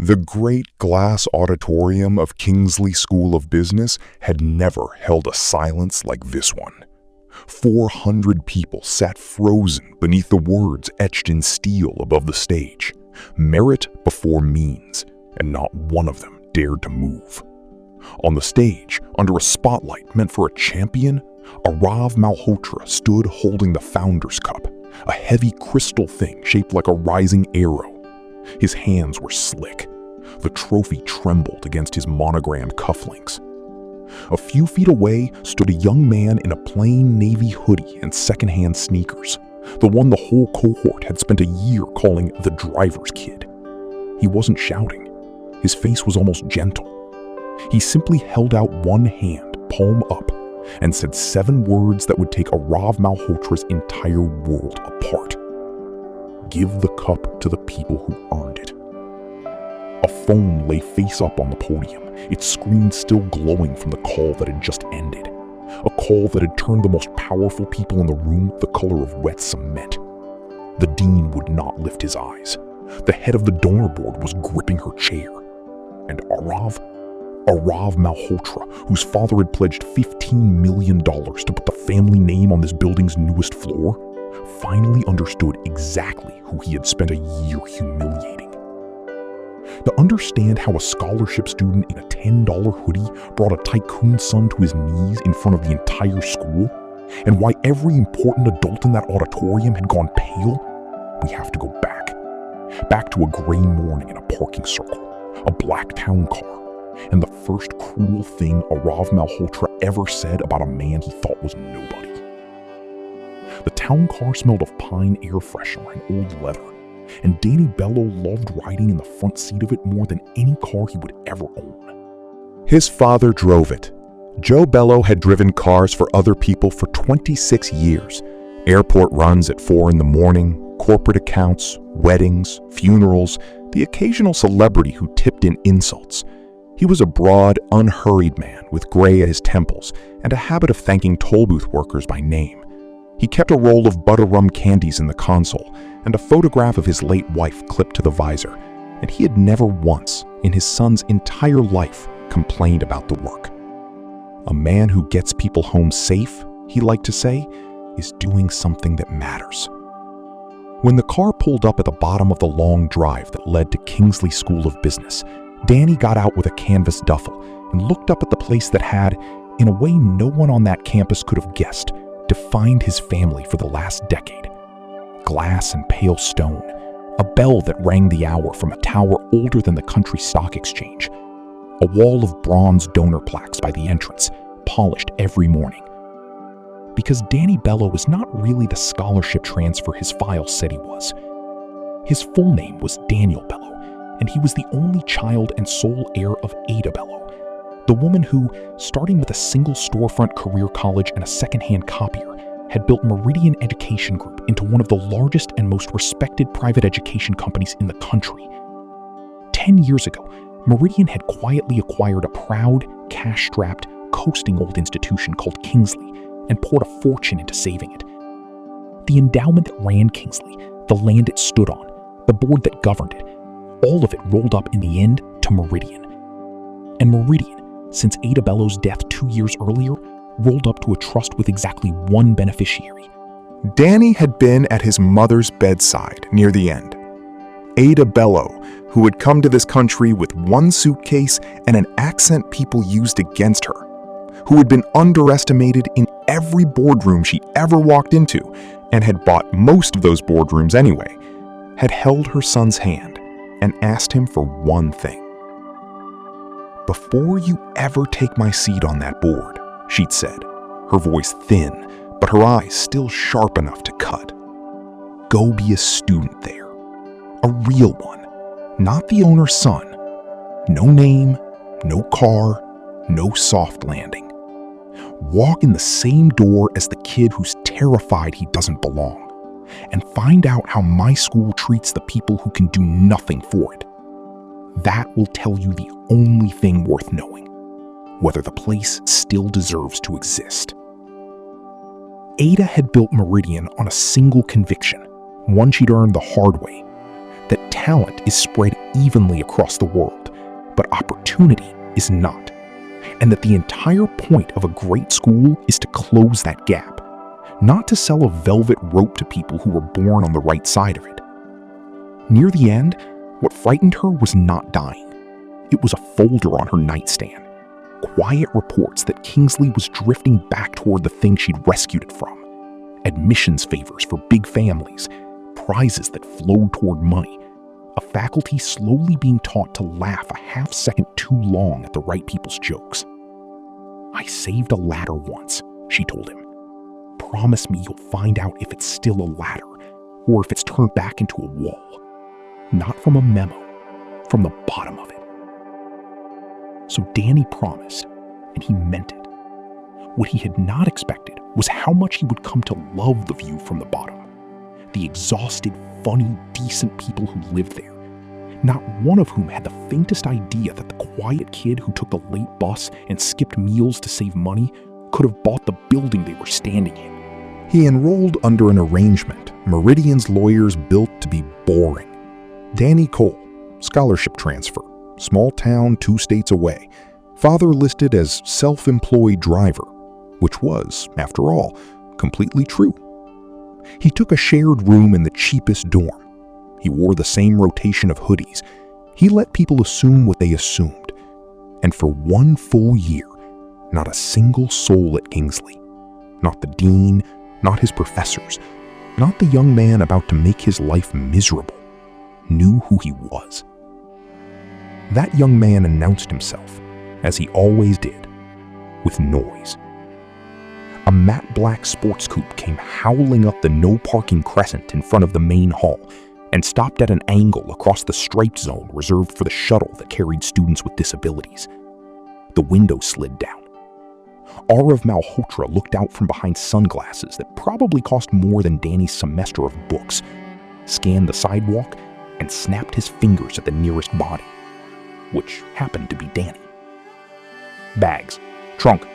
The great glass auditorium of Kingsley School of Business had never held a silence like this one. 400 people sat frozen beneath the words etched in steel above the stage. Merit before means, and not one of them dared to move. On the stage, under a spotlight meant for a champion, Arav Malhotra stood holding the Founder's Cup, a heavy crystal thing shaped like a rising arrow. His hands were slick. The trophy trembled against his monogrammed cufflinks. A few feet away stood a young man in a plain navy hoodie and secondhand sneakers, the one the whole cohort had spent a year calling the driver's kid. He wasn't shouting. His face was almost gentle. He simply held out one hand, palm up, and said 7 words that would take Arav Malhotra's entire world apart. Give the cup to the people who earned it. A phone lay face up on the podium, its screen still glowing from the call that had just ended. A call that had turned the most powerful people in the room the color of wet cement. The dean would not lift his eyes. The head of the donor board was gripping her chair. And Arav Malhotra, whose father had pledged $15 million to put the family name on this building's newest floor, finally understood exactly who he had spent a year humiliating. To understand how a scholarship student in a $10 hoodie brought a tycoon's son to his knees in front of the entire school, and why every important adult in that auditorium had gone pale, we have to go back. Back to a gray morning in a parking circle, a black town car, and the first cruel thing Arav Malhotra ever said about a man he thought was nobody. The town car smelled of pine air freshener and old leather, and Danny Bello loved riding in the front seat of it more than any car he would ever own. His father drove it. Joe Bello had driven cars for other people for 26 years. Airport runs at 4 in the morning, corporate accounts, weddings, funerals, the occasional celebrity who tipped in insults. He was a broad, unhurried man with gray at his temples and a habit of thanking toll booth workers by name. He kept a roll of butterrum candies in the console and a photograph of his late wife clipped to the visor, and he had never once, in his son's entire life, complained about the work. A man who gets people home safe, he liked to say, is doing something that matters. When the car pulled up at the bottom of the long drive that led to Kingsley School of Business, Danny got out with a canvas duffel and looked up at the place that had, in a way no one on that campus could have guessed, defined his family for the last decade. Glass and pale stone, a bell that rang the hour from a tower older than the country stock exchange, a wall of bronze donor plaques by the entrance, polished every morning. Because Danny Bello was not really the scholarship transfer his file said he was. His full name was Daniel Bello, and he was the only child and sole heir of Ada Bello, the woman who, starting with a single storefront career college and a secondhand copier, had built Meridian Education Group into one of the largest and most respected private education companies in the country. 10 years ago, Meridian had quietly acquired a proud, cash-strapped, coasting old institution called Kingsley and poured a fortune into saving it. The endowment that ran Kingsley, the land it stood on, the board that governed it, all of it rolled up in the end to Meridian. And Meridian, since Ada Bello's death 2 years earlier, rolled up to a trust with exactly one beneficiary. Danny had been at his mother's bedside near the end. Ada Bello, who had come to this country with one suitcase and an accent people used against her, who had been underestimated in every boardroom she ever walked into and had bought most of those boardrooms anyway, had held her son's hand and asked him for one thing. "Before you ever take my seat on that board," she'd said, her voice thin, but her eyes still sharp enough to cut, "go be a student there. A real one, not the owner's son. No name, no car, no soft landing. Walk in the same door as the kid who's terrified he doesn't belong, and find out how my school treats the people who can do nothing for it. That will tell you the only thing worth knowing, whether the place still deserves to exist." Ada had built Meridian on a single conviction, one she'd earned the hard way, that talent is spread evenly across the world, but opportunity is not, and that the entire point of a great school is to close that gap, not to sell a velvet rope to people who were born on the right side of it. Near the end, what frightened her was not dying. It was a folder on her nightstand. Quiet reports that Kingsley was drifting back toward the thing she'd rescued it from. Admissions favors for big families, prizes that flowed toward money, a faculty slowly being taught to laugh a half-second too long at the right people's jokes. "I saved a ladder once," she told him. "Promise me you'll find out if it's still a ladder, or if it's turned back into a wall. Not from a memo, from the bottom of it." So Danny promised, and he meant it. What he had not expected was how much he would come to love the view from the bottom. The exhausted, funny, decent people who lived there. Not one of whom had the faintest idea that the quiet kid who took the late bus and skipped meals to save money could have bought the building they were standing in. He enrolled under an arrangement Meridian's lawyers built to be boring. Danny Cole, scholarship transfer, small town 2 states away, father listed as self-employed driver, which was, after all, completely true. He took a shared room in the cheapest dorm. He wore the same rotation of hoodies. He let people assume what they assumed. And for 1 full year, not a single soul at Kingsley, not the dean, not his professors, not the young man about to make his life miserable, knew who he was. That young man announced himself, as he always did, with noise. A matte black sports coupe came howling up the no parking crescent in front of the main hall and stopped at an angle across the striped zone reserved for the shuttle that carried students with disabilities. The window slid down. Heir of Malhotra looked out from behind sunglasses that probably cost more than Danny's semester of books, scanned the sidewalk, and snapped his fingers at the nearest body, which happened to be Danny. "Bags. Trunk.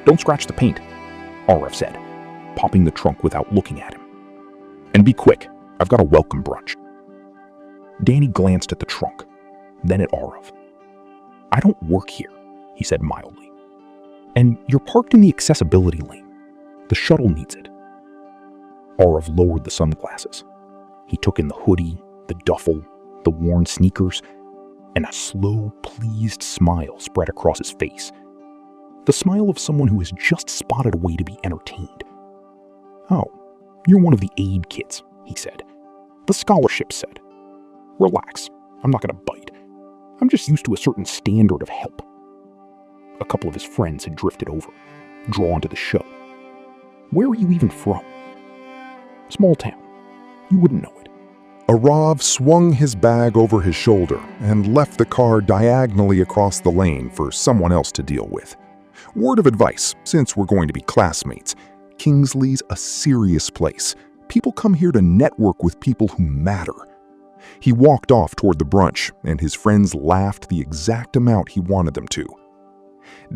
Don't scratch the paint," Heir said, popping the trunk without looking at him. "And be quick. I've got a welcome brunch." Danny glanced at the trunk, then at Heir. "I don't work here," he said mildly. "And you're parked in the accessibility lane. The shuttle needs it." Heir lowered the sunglasses. He took in the hoodie, the duffel, the worn sneakers, and a slow, pleased smile spread across his face. The smile of someone who has just spotted a way to be entertained. "Oh, you're one of the aid kids," he said. "The scholarship said. Relax, I'm not going to bite. I'm just used to a certain standard of help." A couple of his friends had drifted over, drawn to the show. "Where are you even from?" "Small town. You wouldn't know it." Arav swung his bag over his shoulder and left the car diagonally across the lane for someone else to deal with. Word of advice, since we're going to be classmates, Kingsley's a serious place. People come here to network with people who matter. He walked off toward the brunch, and his friends laughed the exact amount he wanted them to.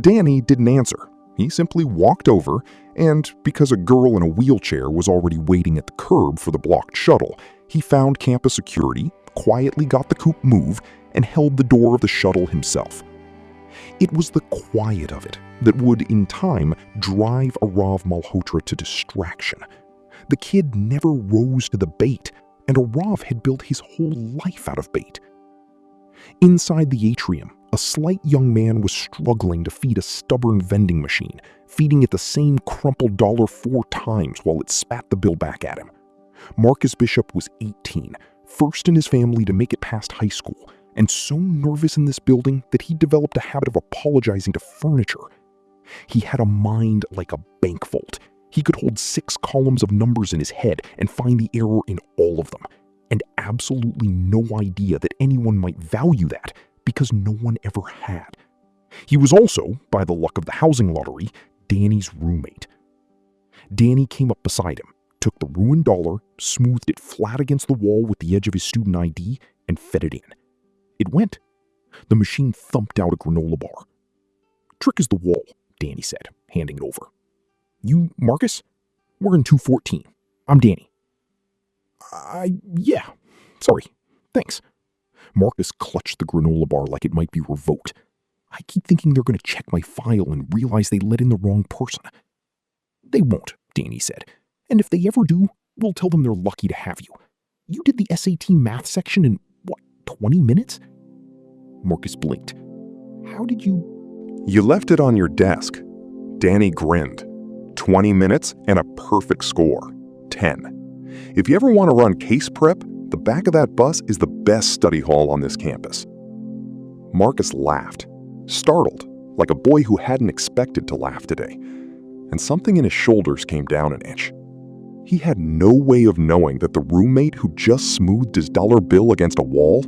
Danny didn't answer. He simply walked over, and because a girl in a wheelchair was already waiting at the curb for the blocked shuttle, he found campus security, quietly got the coupe moved, and held the door of the shuttle himself. It was the quiet of it that would, in time, drive Arav Malhotra to distraction. The kid never rose to the bait, and Arav had built his whole life out of bait. Inside the atrium, a slight young man was struggling to feed a stubborn vending machine, feeding it the same crumpled dollar 4 times while it spat the bill back at him. Marcus Bishop was 18, first in his family to make it past high school, and so nervous in this building that he developed a habit of apologizing to furniture. He had a mind like a bank vault. He could hold 6 columns of numbers in his head and find the error in all of them, and absolutely no idea that anyone might value that because no one ever had. He was also, by the luck of the housing lottery, Danny's roommate. Danny came up beside him, took the ruined dollar, smoothed it flat against the wall with the edge of his student ID, and fed it in. It went. The machine thumped out a granola bar. "Trick is the wall," Danny said, handing it over. "You, Marcus? We're in 214. I'm Danny." Yeah. Sorry. Thanks. Marcus clutched the granola bar like it might be revoked. I keep thinking they're going to check my file and realize they let in the wrong person. They won't, Danny said. And if they ever do, we'll tell them they're lucky to have you. You did the SAT math section in, 20 minutes? Marcus blinked. How did you... You left it on your desk. Danny grinned. 20 minutes and a perfect score. 10. If you ever want to run case prep, the back of that bus is the best study hall on this campus. Marcus laughed, startled, like a boy who hadn't expected to laugh today, and something in his shoulders came down an inch. He had no way of knowing that the roommate who just smoothed his dollar bill against a wall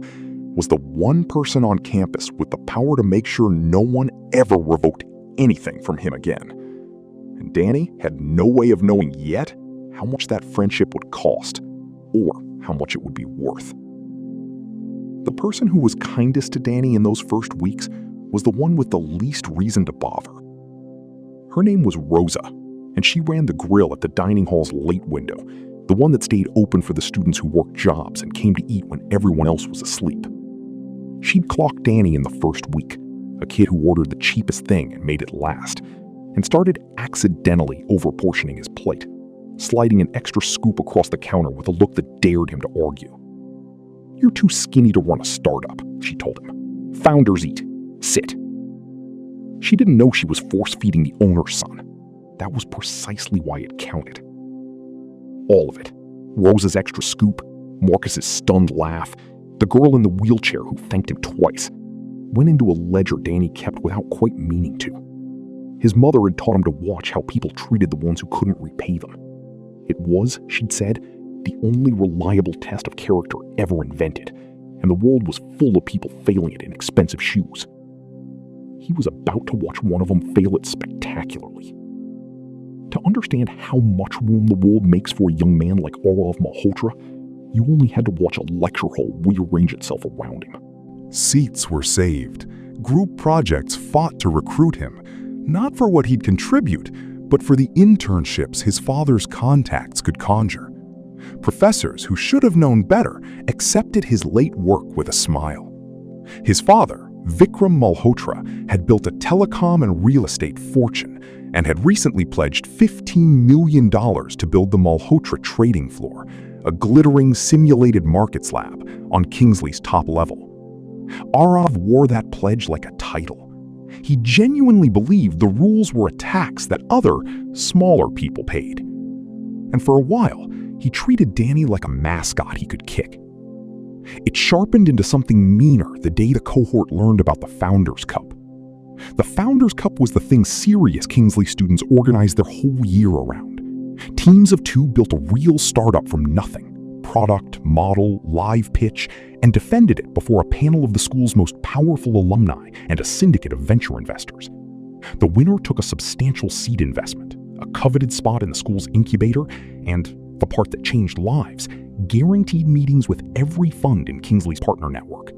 was the one person on campus with the power to make sure no one ever revoked anything from him again. And Danny had no way of knowing yet how much that friendship would cost, or how much it would be worth. The person who was kindest to Danny in those first weeks was the one with the least reason to bother. Her name was Rosa, and she ran the grill at the dining hall's late window, the one that stayed open for the students who worked jobs and came to eat when everyone else was asleep. She'd clocked Danny in the first week, a kid who ordered the cheapest thing and made it last, and started accidentally overportioning his plate, sliding an extra scoop across the counter with a look that dared him to argue. "You're too skinny to run a startup," she told him. "Founders eat. Sit." She didn't know she was force-feeding the owner's son. That was precisely why it counted. All of it. Rosa's extra scoop, Marcus's stunned laugh, the girl in the wheelchair who thanked him twice, went into a ledger Danny kept without quite meaning to. His mother had taught him to watch how people treated the ones who couldn't repay them. It was, she'd said, the only reliable test of character ever invented, and the world was full of people failing it in expensive shoes. He was about to watch one of them fail it spectacularly. To understand how much room the world makes for a young man like Orav Malhotra, you only had to watch a lecture hall rearrange itself around him. Seats were saved. Group projects fought to recruit him, not for what he'd contribute, but for the internships his father's contacts could conjure. Professors who should have known better accepted his late work with a smile. His father, Vikram Malhotra, had built a telecom and real estate fortune and had recently pledged $15 million to build the Malhotra trading floor, a glittering simulated markets lab on Kingsley's top level. Arav wore that pledge like a title. He genuinely believed the rules were a tax that other, smaller people paid. And for a while, he treated Danny like a mascot he could kick. It sharpened into something meaner the day the cohort learned about the Founders Cup. The Founders Cup was the thing serious Kingsley students organized their whole year around. Teams of two built a real startup from nothing, product, model, live pitch, and defended it before a panel of the school's most powerful alumni and a syndicate of venture investors. The winner took a substantial seed investment, a coveted spot in the school's incubator, and, the part that changed lives, guaranteed meetings with every fund in Kingsley's partner network.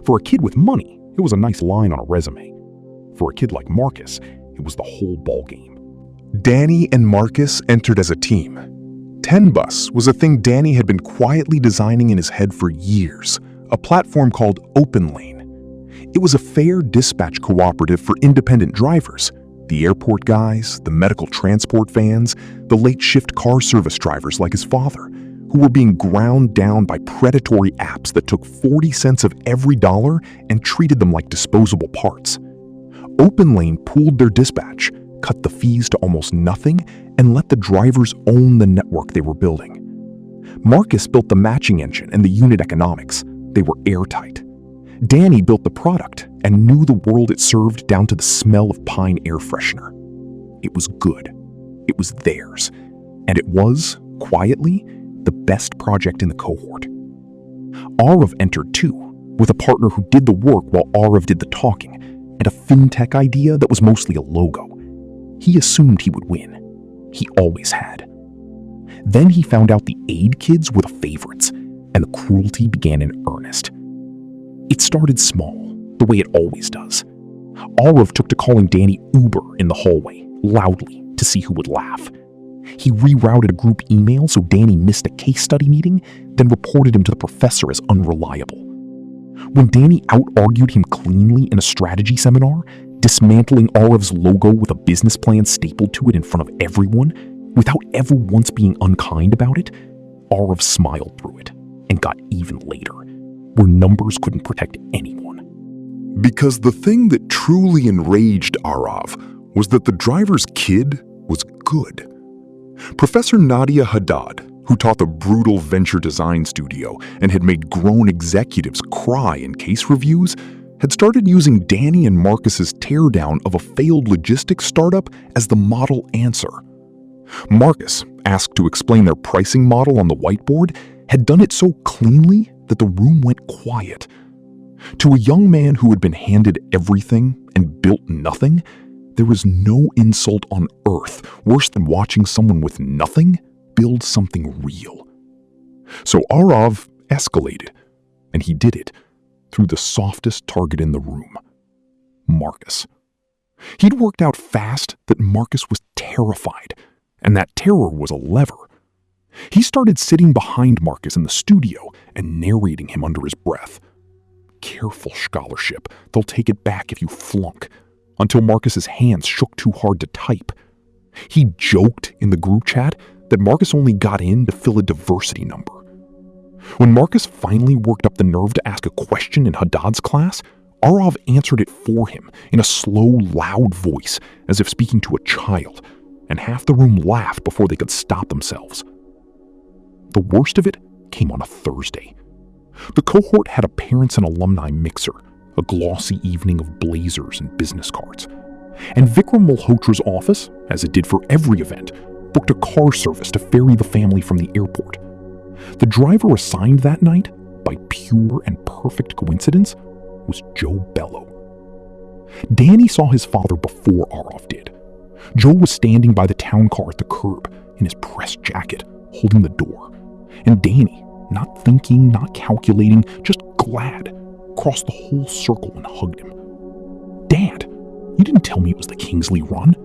For a kid with money, it was a nice line on a resume. For a kid like Marcus, it was the whole ballgame. Danny and Marcus entered as a team. 10bus was a thing Danny had been quietly designing in his head for years, a platform called OpenLane. It was a fair dispatch cooperative for independent drivers, the airport guys, the medical transport vans, the late shift car service drivers like his father, who were being ground down by predatory apps that took 40 cents of every dollar and treated them like disposable parts. OpenLane pooled their dispatch, cut the fees to almost nothing, and let the drivers own the network they were building. Marcus built the matching engine and the unit economics. They were airtight. Danny built the product and knew the world it served down to the smell of pine air freshener. It was good. It was theirs. And it was, quietly, the best project in the cohort. Arav entered too, with a partner who did the work while Arav did the talking, and a fintech idea that was mostly a logo. He assumed he would win. He always had. Then he found out the aid kids were the favorites, and the cruelty began in earnest. It started small, the way it always does. Arav took to calling Danny Uber in the hallway, loudly, to see who would laugh. He rerouted a group email so Danny missed a case study meeting, then reported him to the professor as unreliable. When Danny out-argued him cleanly in a strategy seminar, dismantling Arav's logo with a business plan stapled to it in front of everyone, without ever once being unkind about it, Arav smiled through it and got even later, where numbers couldn't protect anyone. Because the thing that truly enraged Arav was that the driver's kid was good. Professor Nadia Haddad, who taught the brutal venture design studio and had made grown executives cry in case reviews, had started using Danny and Marcus's teardown of a failed logistics startup as the model answer. Marcus, asked to explain their pricing model on the whiteboard, had done it so cleanly that the room went quiet. To a young man who had been handed everything and built nothing, there was no insult on earth worse than watching someone with nothing build something real. So Arav escalated, and he did it through the softest target in the room, Marcus. He'd worked out fast that Marcus was terrified, and that terror was a lever. He started sitting behind Marcus in the studio and narrating him under his breath. Careful, scholarship. They'll take it back if you flunk. Until Marcus's hands shook too hard to type. He joked in the group chat that Marcus only got in to fill a diversity number. When Marcus finally worked up the nerve to ask a question in Haddad's class, Arav answered it for him in a slow, loud voice, as if speaking to a child, and half the room laughed before they could stop themselves. The worst of it came on a Thursday. The cohort had a parents and alumni mixer, a glossy evening of blazers and business cards. And Vikram Malhotra's office, as it did for every event, booked a car service to ferry the family from the airport. The driver assigned that night, by pure and perfect coincidence, was Joe Bello. Danny saw his father before Arav did. Joe was standing by the town car at the curb, in his pressed jacket, holding the door. And Danny, not thinking, not calculating, just glad, crossed the whole circle and hugged him. "Dad, you didn't tell me it was the Kingsley run."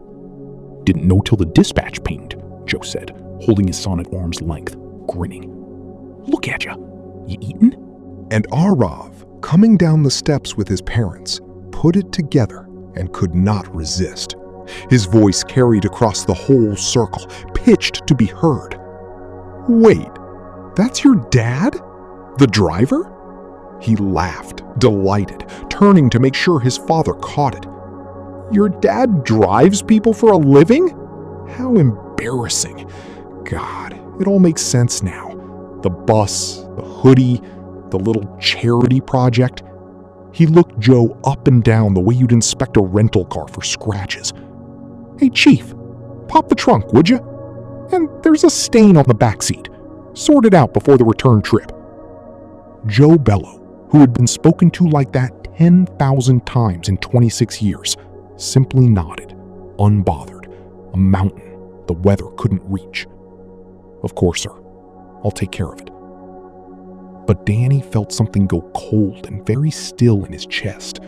"Didn't know till the dispatch pinged," Joe said, holding his son at arm's length, grinning. "Look at ya. You eatin'?" And Arav, coming down the steps with his parents, put it together and could not resist. His voice carried across the whole circle, pitched to be heard. "Wait, that's your dad? The driver?" He laughed, delighted, turning to make sure his father caught it. "Your dad drives people for a living? How embarrassing. God, it all makes sense now. The bus, the hoodie, the little charity project." He looked Joe up and down the way you'd inspect a rental car for scratches. "Hey, Chief, pop the trunk, would you? And there's a stain on the backseat. Sort it out before the return trip." Joe Bello, who had been spoken to like that 10,000 times in 26 years, simply nodded, unbothered, a mountain the weather couldn't reach. "Of course, sir. I'll take care of it." But Danny felt something go cold and very still in his chest,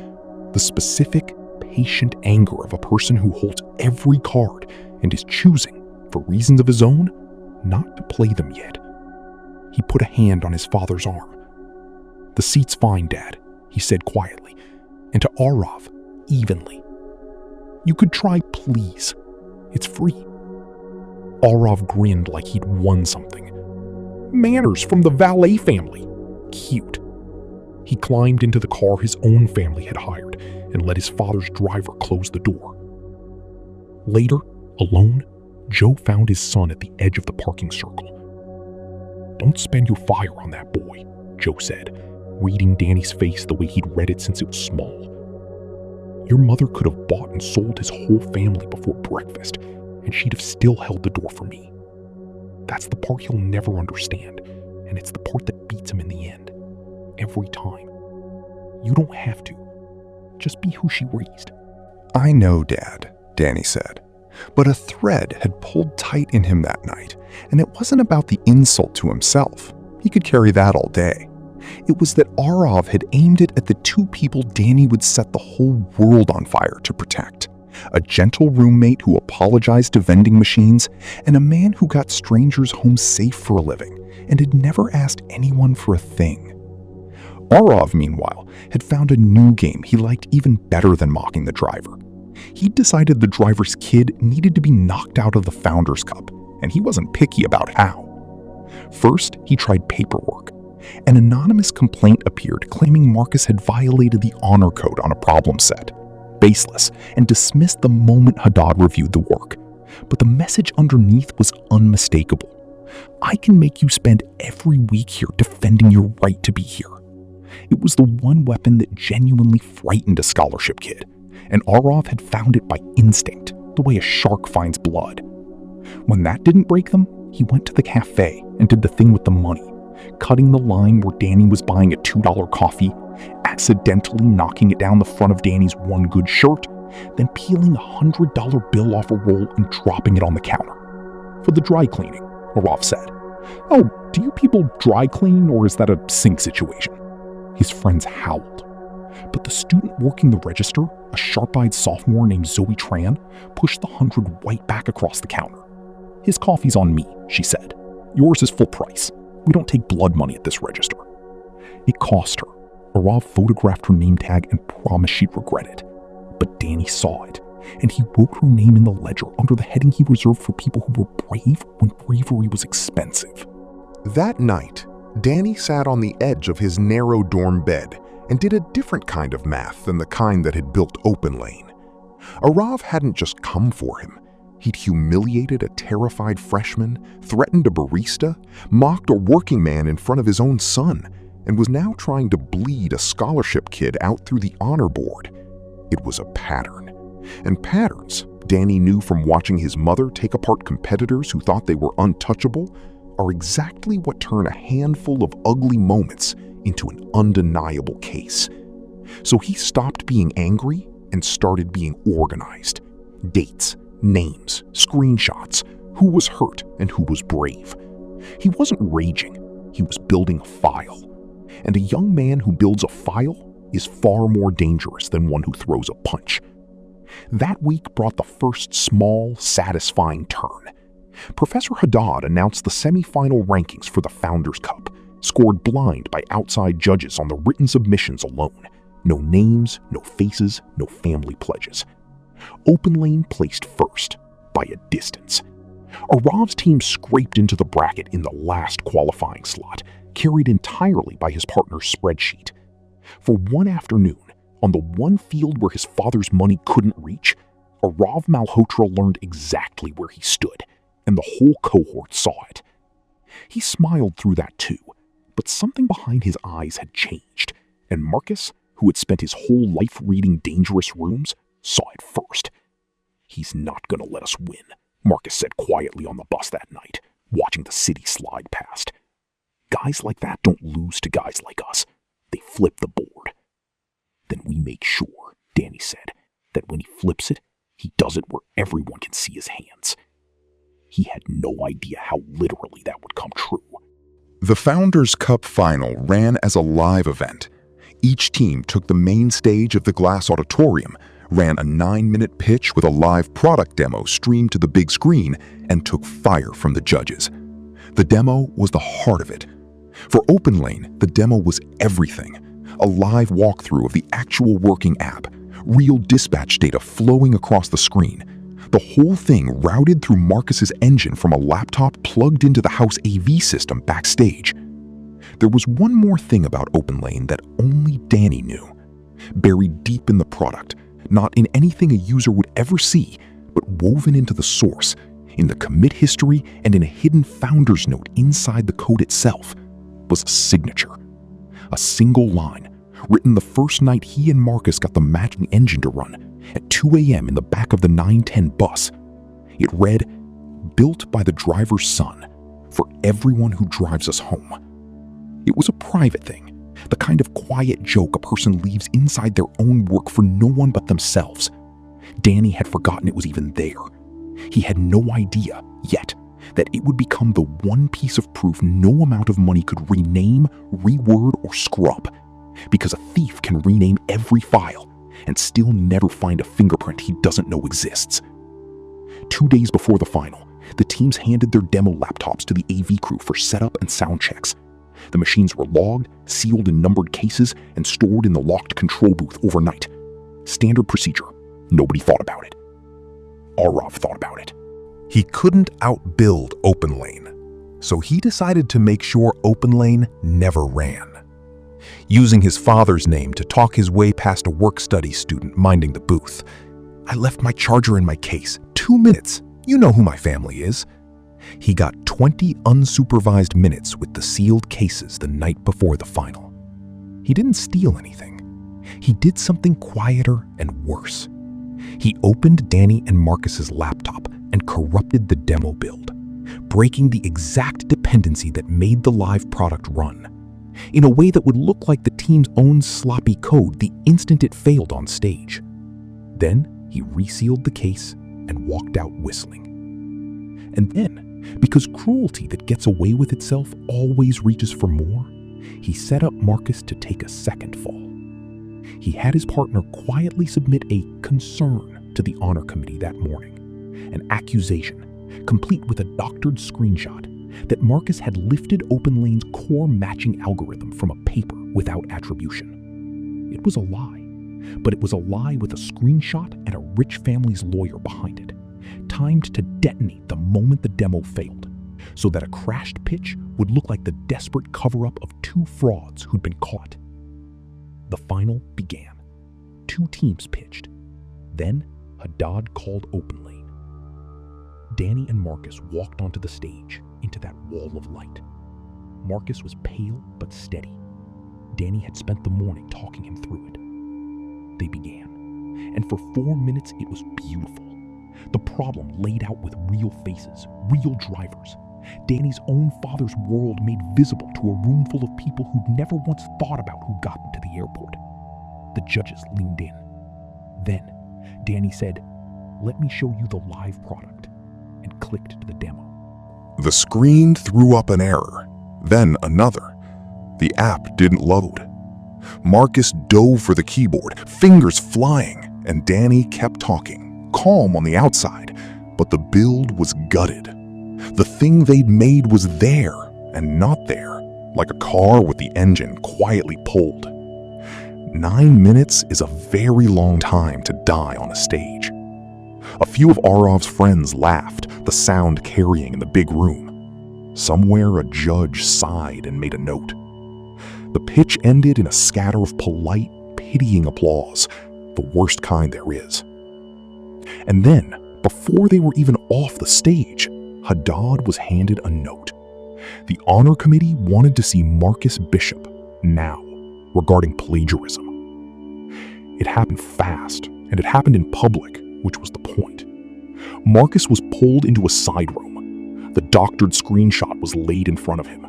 the specific, patient anger of a person who holds every card and is choosing, for reasons of his own, not to play them yet. He put a hand on his father's arm. "The seat's fine, Dad," he said quietly, and to Arav, evenly. "You could try, please. It's free." Arav grinned like he'd won something. "Manners from the valet family. Cute." He climbed into the car his own family had hired and let his father's driver close the door. Later, alone, Joe found his son at the edge of the parking circle. "Don't spend your fire on that boy," Joe said, reading Danny's face the way he'd read it since it was small. "Your mother could have bought and sold his whole family before breakfast, and she'd have still held the door for me. That's the part he'll never understand, and it's the part that beats him in the end. Every time. You don't have to. Just be who she raised." "I know, Dad," Danny said. But a thread had pulled tight in him that night, and it wasn't about the insult to himself. He could carry that all day. It was that Arav had aimed it at the two people Danny would set the whole world on fire to protect. A gentle roommate who apologized to vending machines, and a man who got strangers home safe for a living, and had never asked anyone for a thing. Arov, meanwhile, had found a new game he liked even better than mocking the driver. He'd decided the driver's kid needed to be knocked out of the Founders Cup, and he wasn't picky about how. First, he tried paperwork. An anonymous complaint appeared claiming Marcus had violated the honor code on a problem set. Baseless, and dismissed the moment Haddad reviewed the work. But the message underneath was unmistakable. I can make you spend every week here defending your right to be here. It was the one weapon that genuinely frightened a scholarship kid, and Arov had found it by instinct, the way a shark finds blood. When that didn't break them, he went to the cafe and did the thing with the money, cutting the line where Danny was buying a $2 coffee, accidentally knocking it down the front of Danny's one good shirt, then peeling a $100 bill off a roll and dropping it on the counter. For the dry cleaning, Arov said. "Oh, do you people dry clean, or is that a sink situation?" His friends howled. But the student working the register, a sharp-eyed sophomore named Zoe Tran, pushed the 100 right back across the counter. "His coffee's on me," she said. "Yours is full price. We don't take blood money at this register." It cost her. Arov photographed her name tag and promised she'd regret it. But Danny saw it, and he wrote her name in the ledger under the heading he reserved for people who were brave when bravery was expensive. That night, Danny sat on the edge of his narrow dorm bed and did a different kind of math than the kind that had built Open Lane. Arov hadn't just come for him. He'd humiliated a terrified freshman, threatened a barista, mocked a working man in front of his own son, and was now trying to bleed a scholarship kid out through the honor board. It was a pattern. And patterns, Danny knew from watching his mother take apart competitors who thought they were untouchable, are exactly what turn a handful of ugly moments into an undeniable case. So he stopped being angry and started being organized. Dates, names, screenshots, who was hurt and who was brave. He wasn't raging, he was building a file. And a young man who builds a file is far more dangerous than one who throws a punch. That week brought the first small, satisfying turn. Professor Haddad announced the semi-final rankings for the Founders Cup, scored blind by outside judges on the written submissions alone. No names, no faces, no family pledges. Open Lane placed first, by a distance. Arav's team scraped into the bracket in the last qualifying slot, carried entirely by his partner's spreadsheet. For one afternoon, on the one field where his father's money couldn't reach, Arav Malhotra learned exactly where he stood, and the whole cohort saw it. He smiled through that too, but something behind his eyes had changed, and Marcus, who had spent his whole life reading dangerous rooms, saw it first. "He's not gonna let us win," Marcus said quietly on the bus that night, watching the city slide past. "Guys like that don't lose to guys like us. They flip the board." "Then we make sure," Danny said, "that when he flips it, he does it where everyone can see his hands." He had no idea how literally that would come true. The Founders Cup final ran as a live event. Each team took the main stage of the glass auditorium, ran a 9-minute pitch with a live product demo streamed to the big screen, and took fire from the judges. The demo was the heart of it. For Open Lane, the demo was everything. A live walkthrough of the actual working app, real dispatch data flowing across the screen. The whole thing routed through Marcus's engine from a laptop plugged into the house AV system backstage. There was one more thing about Open Lane that only Danny knew. Buried deep in the product, not in anything a user would ever see, but woven into the source, in the commit history and in a hidden founder's note inside the code itself, was a signature. A single line, written the first night he and Marcus got the matching engine to run, at 2 a.m. in the back of the 910 bus. It read, "Built by the driver's son, for everyone who drives us home." It was a private thing, the kind of quiet joke a person leaves inside their own work for no one but themselves. Danny had forgotten it was even there. He had no idea, yet, that it would become the one piece of proof no amount of money could rename, reword, or scrub. Because a thief can rename every file and still never find a fingerprint he doesn't know exists. 2 days before the final, The teams handed their demo laptops to the AV crew for setup and sound checks. The machines were logged, sealed in numbered cases, and stored in the locked control booth overnight. Standard procedure. Nobody thought about it. Arov thought about it. He couldn't outbuild OpenLane, so he decided to make sure OpenLane never ran. Using his father's name to talk his way past a work-study student minding the booth. I left my charger in my case. 2 minutes. You know who my family is. He got 20 unsupervised minutes with the sealed cases the night before the final. He didn't steal anything. He did something quieter and worse. He opened Danny and Marcus's laptop and corrupted the demo build, breaking the exact dependency that made the live product run, in a way that would look like the team's own sloppy code the instant it failed on stage. Then he resealed the case and walked out whistling. And then, because cruelty that gets away with itself always reaches for more, he set up Marcus to take a second fall. He had his partner quietly submit a concern to the honor committee that morning, an accusation, complete with a doctored screenshot, that Marcus had lifted OpenLane's core matching algorithm from a paper without attribution. It was a lie, but it was a lie with a screenshot and a rich family's lawyer behind it, timed to detonate the moment the demo failed, so that a crashed pitch would look like the desperate cover-up of 2 frauds who'd been caught. The final began. 2 teams pitched. Then Haddad called OpenLane. Danny and Marcus walked onto the stage, into that wall of light. Marcus was pale but steady. Danny had spent the morning talking him through it. They began, and for 4 minutes it was beautiful. The problem laid out with real faces, real drivers. Danny's own father's world made visible to a room full of people who'd never once thought about who got into the airport. The judges leaned in. Then, Danny said, "Let me show you the live product," and clicked to the demo. The screen threw up an error, then another. The app didn't load. Marcus dove for the keyboard, fingers flying, and Danny kept talking, calm on the outside, but the build was gutted. The thing they'd made was there and not there, like a car with the engine quietly pulled. 9 minutes is a very long time to die on a stage. A few of Arov's friends laughed, the sound carrying in the big room. Somewhere a judge sighed and made a note. The pitch ended in a scatter of polite, pitying applause, the worst kind there is. And then, before they were even off the stage, Haddad was handed a note. The honor committee wanted to see Marcus Bishop now, regarding plagiarism. It happened fast, and it happened in public, which was the point. Marcus was pulled into a side room. The doctored screenshot was laid in front of him.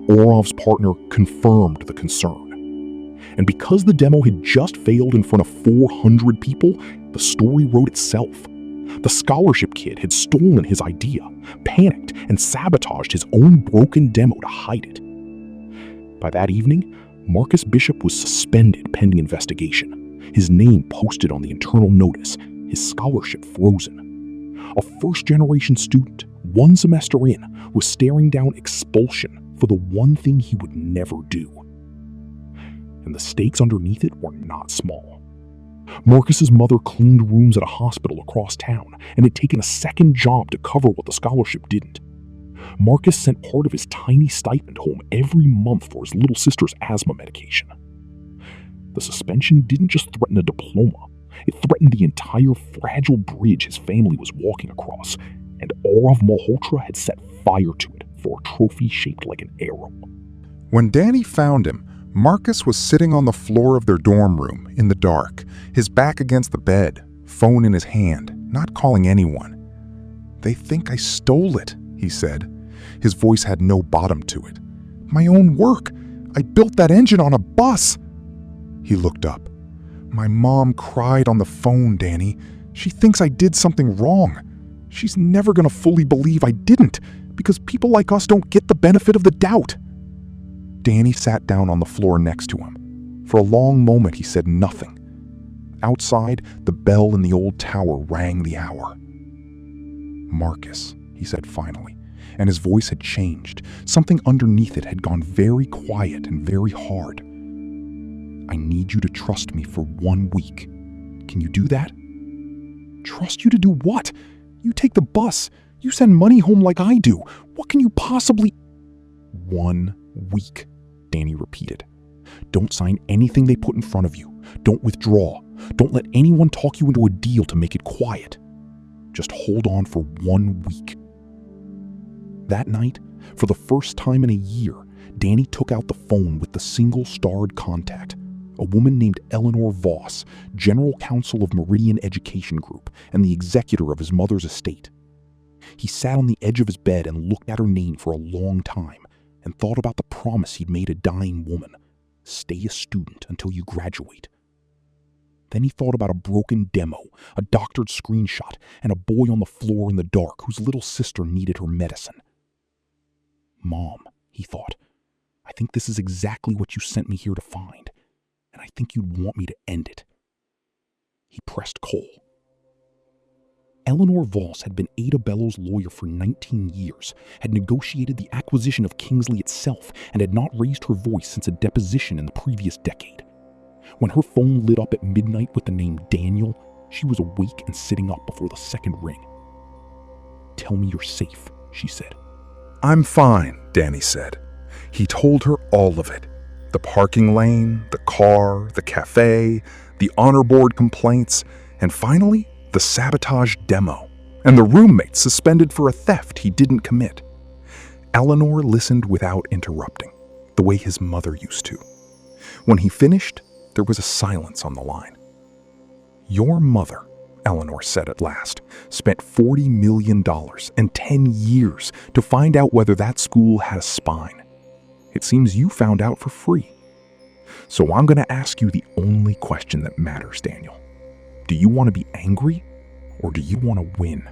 Arov's partner confirmed the concern. And because the demo had just failed in front of 400 people, the story wrote itself. The scholarship kid had stolen his idea, panicked, and sabotaged his own broken demo to hide it. By that evening, Marcus Bishop was suspended pending investigation, his name posted on the internal notice, his scholarship frozen. A first-generation student, 1 semester in, was staring down expulsion for the one thing he would never do. And the stakes underneath it were not small. Marcus's mother cleaned rooms at a hospital across town and had taken a second job to cover what the scholarship didn't. Marcus sent part of his tiny stipend home every month for his little sister's asthma medication. The suspension didn't just threaten a diploma, it threatened the entire fragile bridge his family was walking across, and Arov Malhotra had set fire to it for a trophy shaped like an arrow. When Danny found him, Marcus was sitting on the floor of their dorm room, in the dark, his back against the bed, phone in his hand, not calling anyone. "They think I stole it," he said. His voice had no bottom to it. "My own work. I built that engine on a bus." He looked up. "My mom cried on the phone, Danny. She thinks I did something wrong. She's never gonna fully believe I didn't, because people like us don't get the benefit of the doubt." Danny sat down on the floor next to him. For a long moment he said nothing. Outside, the bell in the old tower rang the hour. "Marcus," he he said finally, and his voice had changed. Something underneath it had gone very quiet and very hard. I need you to trust me for 1 week. Can you do that? Trust you to do what? You take the bus. You send money home like I do. What can you possibly... 1 week, Danny repeated. Don't sign anything they put in front of you. Don't withdraw. Don't let anyone talk you into a deal to make it quiet. Just hold on for 1 week. That night, for the first time in a year, Danny took out the phone with the single-starred contact, a woman named Eleanor Voss, General Counsel of Meridian Education Group and the executor of his mother's estate. He sat on the edge of his bed and looked at her name for a long time and thought about the promise he'd made a dying woman. Stay a student until you graduate. Then he thought about a broken demo, a doctored screenshot, and a boy on the floor in the dark whose little sister needed her medicine. Mom, he thought, I think this is exactly what you sent me here to find, and I think you'd want me to end it. He pressed coal. Eleanor Voss had been Ada Bellows' lawyer for 19 years, had negotiated the acquisition of Kingsley itself, and had not raised her voice since a deposition in the previous decade. When her phone lit up at midnight with the name Daniel, she was awake and sitting up before the second ring. Tell me you're safe, she said. I'm fine, Danny said. He told her all of it. The parking lane, the car, the cafe, the honor board complaints, and finally, the sabotaged demo, and the roommate suspended for a theft he didn't commit. Eleanor listened without interrupting, the way his mother used to. When he finished, there was a silence on the line. Your mother, Eleanor said at last, spent $40 million and 10 years to find out whether that school had a spine. It seems you found out for free. So I'm going to ask you the only question that matters, Daniel. Do you want to be angry, or do you want to win?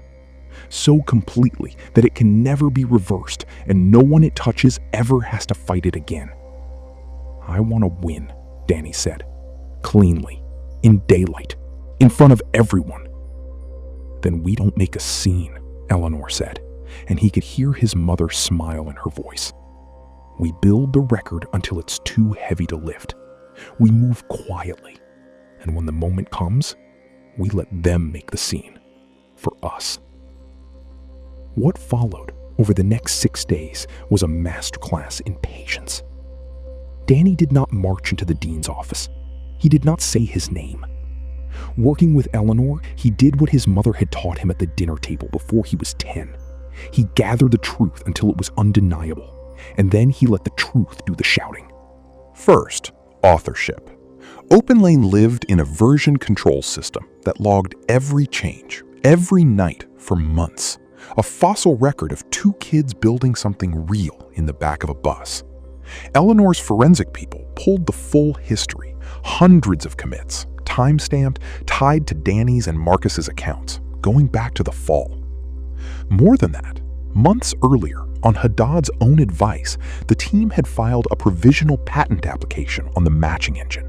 So completely that it can never be reversed, and no one it touches ever has to fight it again. I want to win, Danny said. Cleanly, in daylight, in front of everyone. Then we don't make a scene, Eleanor said, and he could hear his mother smile in her voice. We build the record until it's too heavy to lift. We move quietly, and when the moment comes, we let them make the scene, for us. What followed over the next 6 days was a masterclass in patience. Danny did not march into the dean's office. He did not say his name. Working with Eleanor, he did what his mother had taught him at the dinner table before he was 10. He gathered the truth until it was undeniable, and then he let the truth do the shouting. First, authorship. OpenLane lived in a version control system that logged every change, every night for months. A fossil record of 2 kids building something real in the back of a bus. Eleanor's forensic people pulled the full history, hundreds of commits, time-stamped, tied to Danny's and Marcus's accounts, going back to the fall. More than that, months earlier, on Haddad's own advice, the team had filed a provisional patent application on the matching engine,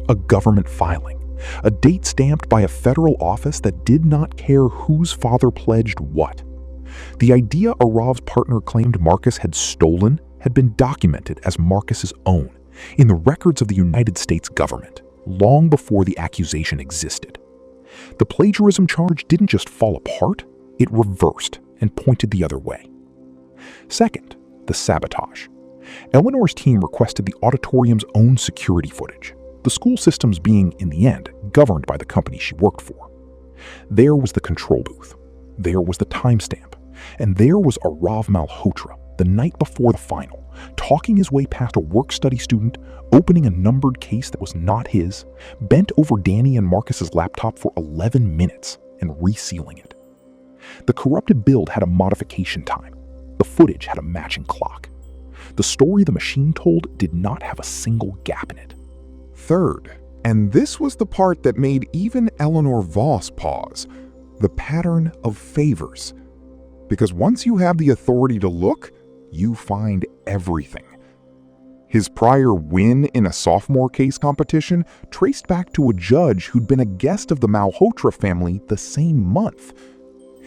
a government filing, a date stamped by a federal office that did not care whose father pledged what. The idea Arav's partner claimed Marcus had stolen had been documented as Marcus's own in the records of the United States government, long before the accusation existed. The plagiarism charge didn't just fall apart, it reversed and pointed the other way. Second, the sabotage. Eleanor's team requested the auditorium's own security footage, the school systems being, in the end, governed by the company she worked for. There was the control booth. There was the timestamp. And there was Arav Malhotra, the night before the final, talking his way past a work-study student, opening a numbered case that was not his, bent over Danny and Marcus's laptop for 11 minutes, and resealing it. The corrupted build had a modification time. The footage had a matching clock. The story the machine told did not have a single gap in it. Third, and this was the part that made even Eleanor Voss pause, the pattern of favors. Because once you have the authority to look, you find everything. His prior win in a sophomore case competition traced back to a judge who'd been a guest of the Malhotra family the same month.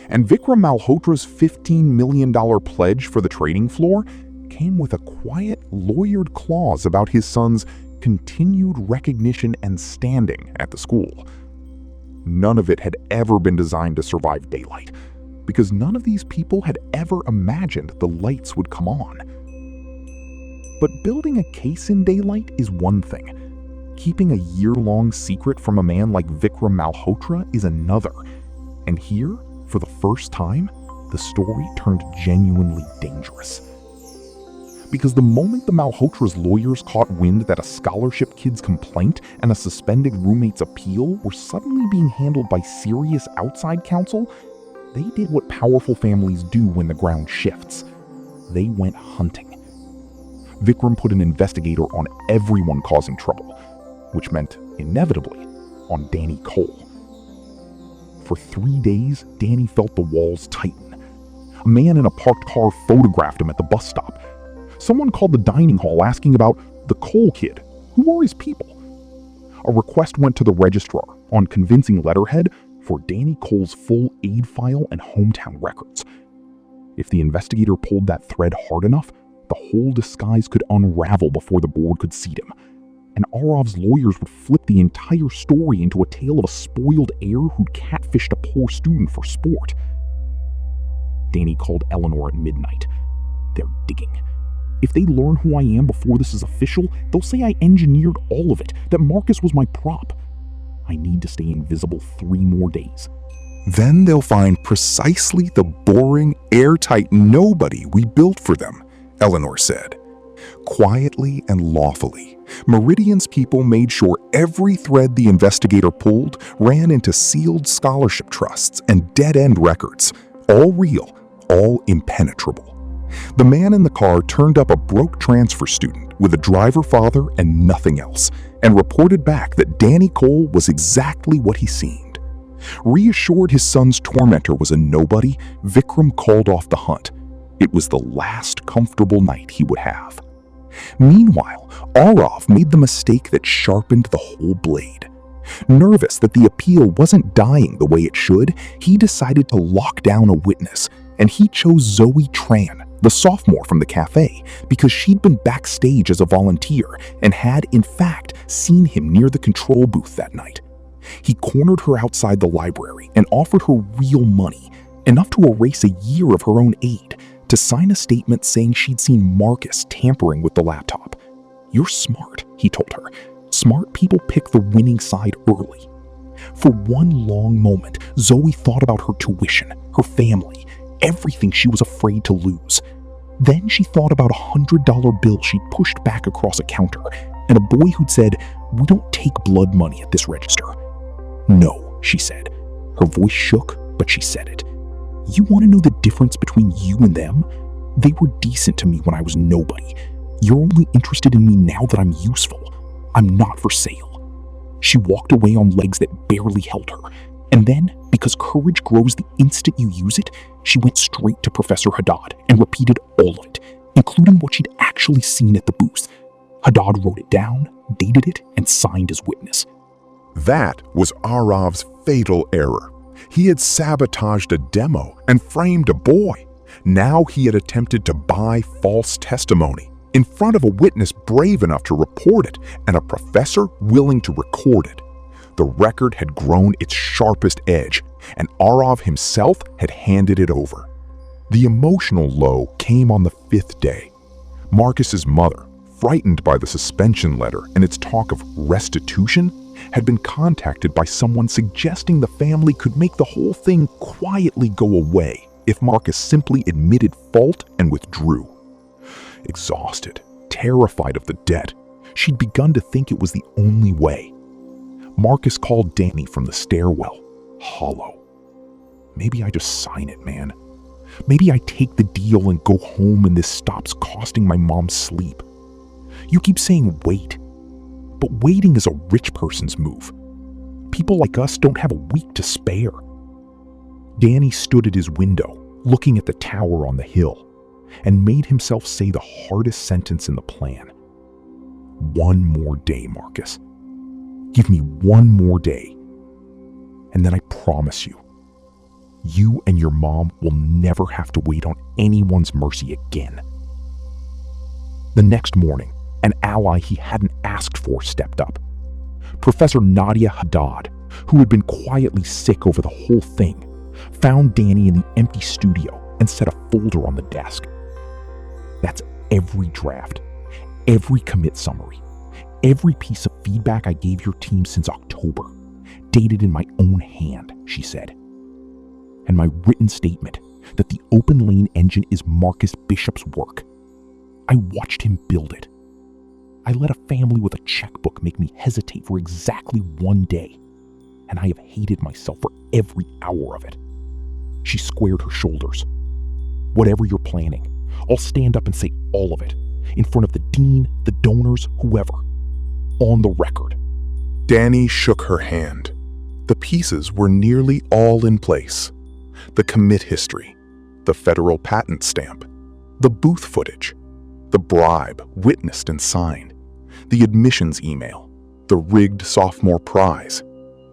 And Vikram Malhotra's $15 million pledge for the trading floor came with a quiet, lawyered clause about his son's continued recognition and standing at the school. None of it had ever been designed to survive daylight, because none of these people had ever imagined the lights would come on. But building a case in daylight is one thing. Keeping a year-long secret from a man like Vikram Malhotra is another. And here, for the first time, the story turned genuinely dangerous. Because the moment the Malhotras' lawyers caught wind that a scholarship kid's complaint and a suspended roommate's appeal were suddenly being handled by serious outside counsel, they did what powerful families do when the ground shifts. They went hunting. Vikram put an investigator on everyone causing trouble, which meant, inevitably, on Danny Cole. For 3 days, Danny felt the walls tighten. A man in a parked car photographed him at the bus stop. Someone called the dining hall asking about the Cole kid. Who are his people? A request went to the registrar on convincing letterhead for Danny Cole's full aid file and hometown records. If the investigator pulled that thread hard enough, the whole disguise could unravel before the board could seat him. And Arav's lawyers would flip the entire story into a tale of a spoiled heir who'd catfished a poor student for sport. Danny called Eleanor at midnight. They're digging. If they learn who I am before this is official, they'll say I engineered all of it, that Marcus was my prop. I need to stay invisible 3 more days. Then they'll find precisely the boring, airtight nobody we built for them, Eleanor said. Quietly and lawfully, Meridian's people made sure every thread the investigator pulled ran into sealed scholarship trusts and dead-end records, all real, all impenetrable. The man in the car turned up a broke transfer student with a driver father and nothing else, and reported back that Danny Cole was exactly what he seemed. Reassured his son's tormentor was a nobody, Vikram called off the hunt. It was the last comfortable night he would have. Meanwhile, Arav made the mistake that sharpened the whole blade. Nervous that the appeal wasn't dying the way it should, he decided to lock down a witness, and he chose Zoe Tran, the sophomore from the cafe, because she'd been backstage as a volunteer and had, in fact, seen him near the control booth that night. He cornered her outside the library and offered her real money, enough to erase a year of her own aid, to sign a statement saying she'd seen Marcus tampering with the laptop. "You're smart," he told her. "Smart people pick the winning side early." For one long moment, Zoe thought about her tuition, her family, everything she was afraid to lose. Then she thought about a $100 bill she'd pushed back across a counter, and a boy who'd said, "We don't take blood money at this register." "No," she said. Her voice shook, but she said it. "You want to know the difference between you and them? They were decent to me when I was nobody. You're only interested in me now that I'm useful. I'm not for sale." She walked away on legs that barely held her. And then, because courage grows the instant you use it, she went straight to Professor Haddad and repeated all of it, including what she'd actually seen at the booth. Haddad wrote it down, dated it, and signed as witness. That was Arav's fatal error. He had sabotaged a demo and framed a boy. Now he had attempted to buy false testimony in front of a witness brave enough to report it and a professor willing to record it. The record had grown its sharpest edge, and Arav himself had handed it over. The emotional low came on the 5th day. Marcus's mother, frightened by the suspension letter and its talk of restitution, had been contacted by someone suggesting the family could make the whole thing quietly go away if Marcus simply admitted fault and withdrew. Exhausted, terrified of the debt, she'd begun to think it was the only way. Marcus called Danny from the stairwell, hollow. "Maybe I just sign it, man. Maybe I take the deal and go home and this stops costing my mom sleep. You keep saying wait, but waiting is a rich person's move. People like us don't have a week to spare." Danny stood at his window, looking at the tower on the hill, and made himself say the hardest sentence in the plan. "One more day, Marcus. Give me one more day, and then I promise you, You and your mom will never have to wait on anyone's mercy again. The next morning, an ally he hadn't asked for stepped up. Professor Nadia Haddad, who had been quietly sick over the whole thing, found Danny in the empty studio and set a folder on the desk. That's every draft, every commit summary, every piece of feedback I gave your team since October, dated in my own hand, she said. And my written statement that the open lane engine is Marcus Bishop's work. I watched him build it. I let a family with a checkbook make me hesitate for exactly 1 day, and I have hated myself for every hour of it. She squared her shoulders. Whatever you're planning, I'll stand up and say all of it, in front of the dean, the donors, whoever. On the record. Danny shook her hand. The pieces were nearly all in place. The commit history, the federal patent stamp, the booth footage, the bribe witnessed and signed, the admissions email, the rigged sophomore prize,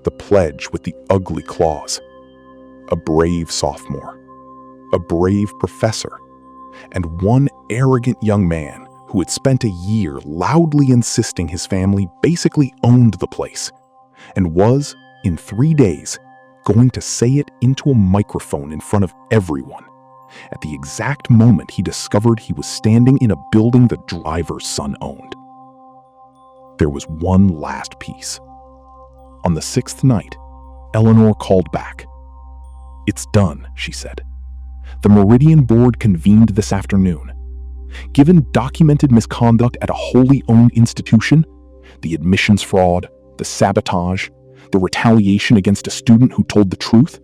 the pledge with the ugly clause. A brave sophomore, a brave professor, and one arrogant young man who had spent a year loudly insisting his family basically owned the place and was, in 3 days, going to say it into a microphone in front of everyone at the exact moment he discovered he was standing in a building the driver's son owned. There was one last piece. On the 6th night, Eleanor called back. "It's done," she said. "The Meridian Board convened this afternoon. Given documented misconduct at a wholly owned institution, the admissions fraud, the sabotage, the retaliation against a student who told the truth,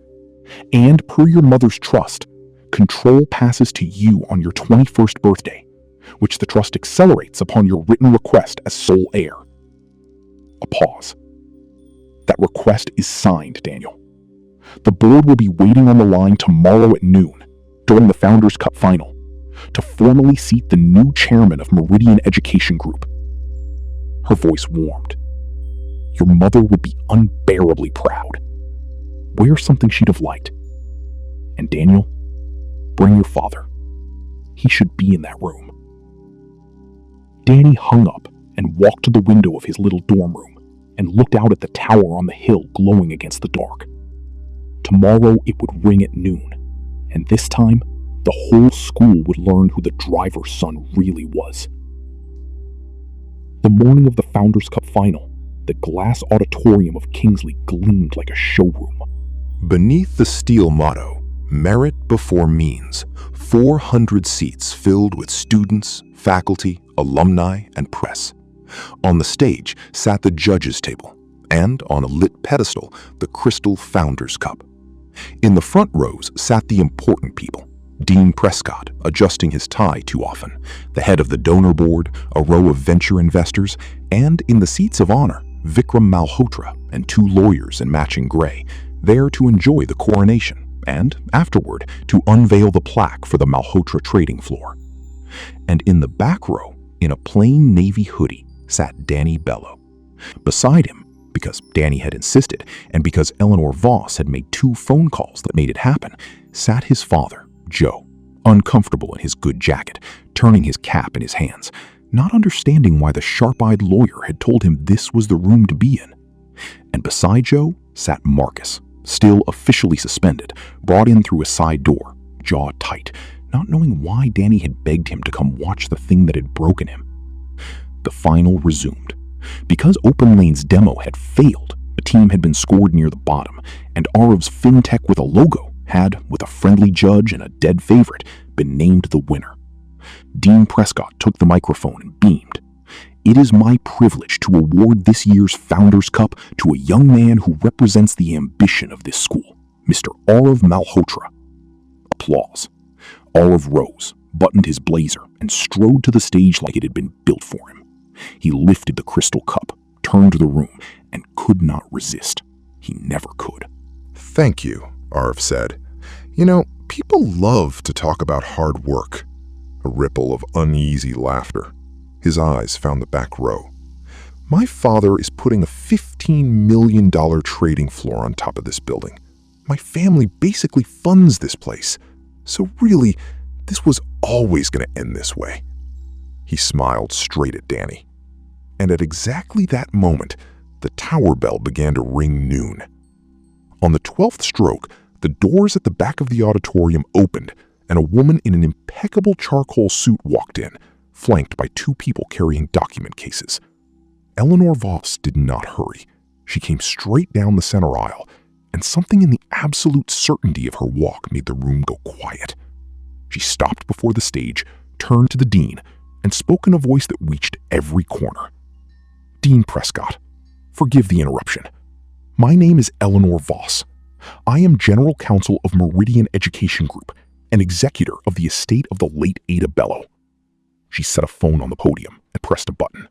and per your mother's trust, control passes to you on your 21st birthday, which the trust accelerates upon your written request as sole heir." A pause. "That request is signed, Daniel. The board will be waiting on the line tomorrow at noon, during the Founders Cup final, to formally seat the new chairman of Meridian Education Group." Her voice warmed. "Your mother would be unbearably proud. Wear something she'd have liked. And Daniel, bring your father. He should be in that room." Danny hung up and walked to the window of his little dorm room and looked out at the tower on the hill glowing against the dark. Tomorrow it would ring at noon, and this time the whole school would learn who the driver's son really was. The morning of the Founders Cup final, the glass auditorium of Kingsley gleamed like a showroom. Beneath the steel motto, "Merit before means," 400 seats filled with students, faculty, alumni, and press. On the stage sat the judges' table, and on a lit pedestal, the crystal Founders Cup. In the front rows sat the important people: Dean Prescott, adjusting his tie too often, the head of the donor board, a row of venture investors, and in the seats of honor, Vikram Malhotra and 2 lawyers in matching gray, there to enjoy the coronation and, afterward, to unveil the plaque for the Malhotra trading floor. And in the back row, in a plain navy hoodie, sat Danny Bello. Beside him, because Danny had insisted and because Eleanor Voss had made 2 phone calls that made it happen, sat his father, Joe, uncomfortable in his good jacket, turning his cap in his hands, not understanding why the sharp-eyed lawyer had told him this was the room to be in. And beside Joe sat Marcus, still officially suspended, brought in through a side door, jaw tight, not knowing why Danny had begged him to come watch the thing that had broken him. The final resumed. Because Open Lane's demo had failed, the team had been scored near the bottom, and Arev's FinTech with a logo had, with a friendly judge and a dead favorite, been named the winner. Dean Prescott took the microphone and beamed. "It is my privilege to award this year's Founders Cup to a young man who represents the ambition of this school, Mr. Arev Malhotra." Applause. Arev rose, buttoned his blazer, and strode to the stage like it had been built for him. He lifted the crystal cup, turned to the room, and could not resist. He never could. "Thank you," Arev said. "You know, people love to talk about hard work." A ripple of uneasy laughter. His eyes found the back row. "My father is putting a $15 million trading floor on top of this building. My family basically funds this place. So really, this was always going to end this way." He smiled straight at Danny. And at exactly that moment, the tower bell began to ring noon. On the 12th stroke, the doors at the back of the auditorium opened, and a woman in an impeccable charcoal suit walked in, flanked by two people carrying document cases. Eleanor Voss did not hurry. She came straight down the center aisle, and something in the absolute certainty of her walk made the room go quiet. She stopped before the stage, turned to the dean, and spoke in a voice that reached every corner. "Dean Prescott, forgive the interruption. My name is Eleanor Voss. I am General Counsel of Meridian Education Group and executor of the estate of the late Ada Bello." She set a phone on the podium and pressed a button.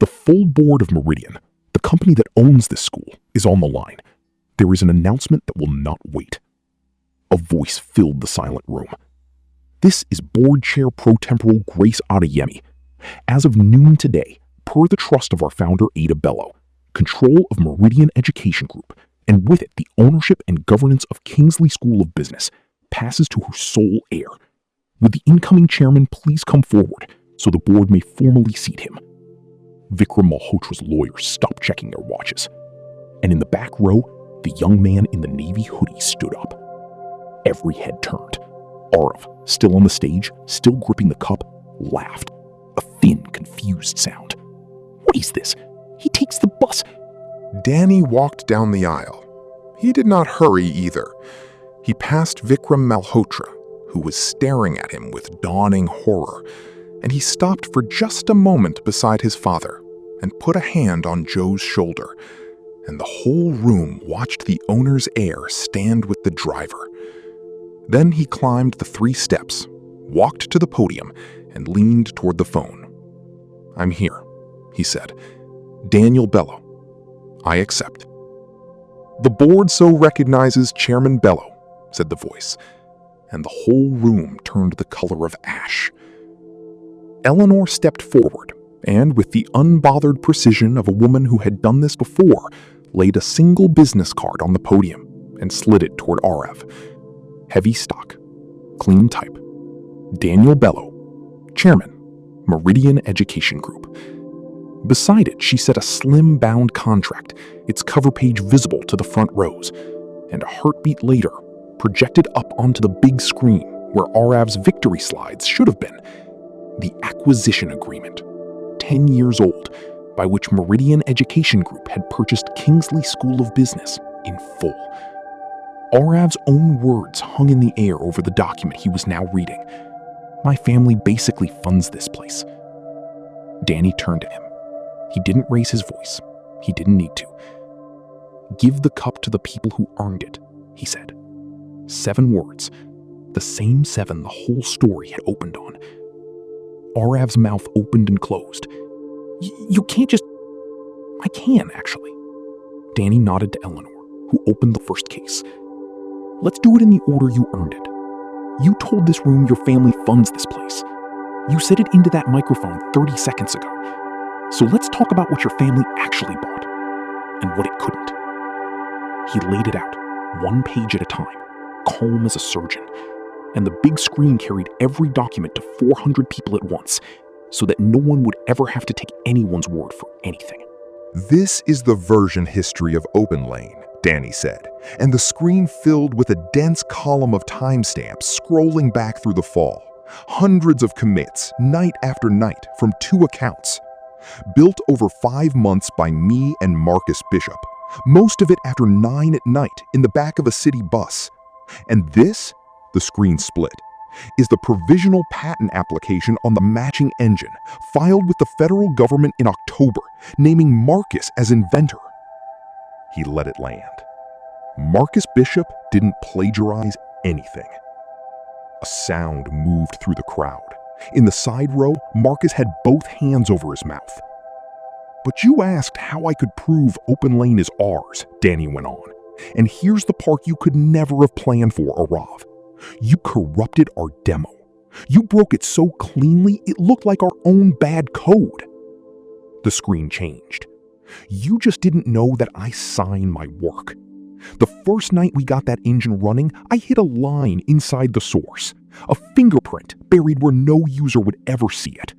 "The full board of Meridian, the company that owns this school, is on the line. There is an announcement that will not wait." A voice filled the silent room. "This is Board Chair Pro Temporal Grace Adeyemi. As of noon today, per the trust of our founder Ada Bello, control of Meridian Education Group, and with it the ownership and governance of Kingsley School of Business, passes to her sole heir. Would the incoming chairman please come forward so the board may formally seat him?" Vikram Malhotra's lawyers stopped checking their watches, and in the back row, the young man in the navy hoodie stood up. Every head turned. Arav, still on the stage, still gripping the cup, laughed. A thin, confused sound. "What is this? He takes the bus." Danny walked down the aisle. He did not hurry either. He passed Vikram Malhotra, who was staring at him with dawning horror, and he stopped for just a moment beside his father and put a hand on Joe's shoulder, and the whole room watched the owner's heir stand with the driver. Then he climbed the 3 steps, walked to the podium, and leaned toward the phone. "I'm here," he said. "Daniel Bello. I accept." "The board so recognizes Chairman Bello," said the voice, and the whole room turned the color of ash. Eleanor stepped forward, and with the unbothered precision of a woman who had done this before, laid a single business card on the podium and slid it toward Arav. Heavy stock, clean type. Daniel Bello, Chairman, Meridian Education Group. Beside it, she set a slim bound contract, its cover page visible to the front rows, and a heartbeat later, projected up onto the big screen where Arav's victory slides should have been, the acquisition agreement, 10 years old, by which Meridian Education Group had purchased Kingsley School of Business in full. Arav's own words hung in the air over the document he was now reading. "My family basically funds this place." Danny turned to him. He didn't raise his voice. He didn't need to. "Give the cup to the people who earned it," he said. 7 words, the same 7 the whole story had opened on. Arav's mouth opened and closed. You can't just..." "I can, actually." Danny nodded to Eleanor, who opened the first case. "Let's do it in the order you earned it. You told this room your family funds this place. You said it into that microphone 30 seconds ago. So let's talk about what your family actually bought, and what it couldn't." He laid it out, 1 page at a time, calm as a surgeon, and the big screen carried every document to 400 people at once, so that no one would ever have to take anyone's word for anything. "This is the version history of Open Lane," Danny said, and the screen filled with a dense column of timestamps scrolling back through the fall. Hundreds of commits, night after night, from 2 accounts. Built over 5 months by me and Marcus Bishop, most of it after 9 at night in the back of a city bus. And this, the screen split, is the provisional patent application on the matching engine, filed with the federal government in October, naming Marcus as inventor. He let it land. Marcus Bishop didn't plagiarize anything. A sound moved through the crowd. In the side row, Marcus had both hands over his mouth. "But you asked how I could prove Open Lane is ours," Danny went on. "And here's the part you could never have planned for, Arav. You corrupted our demo. You broke it so cleanly it looked like our own bad code." The screen changed. "You just didn't know that I sign my work. The first night we got that engine running, I hit a line inside the source. A fingerprint buried where no user would ever see it.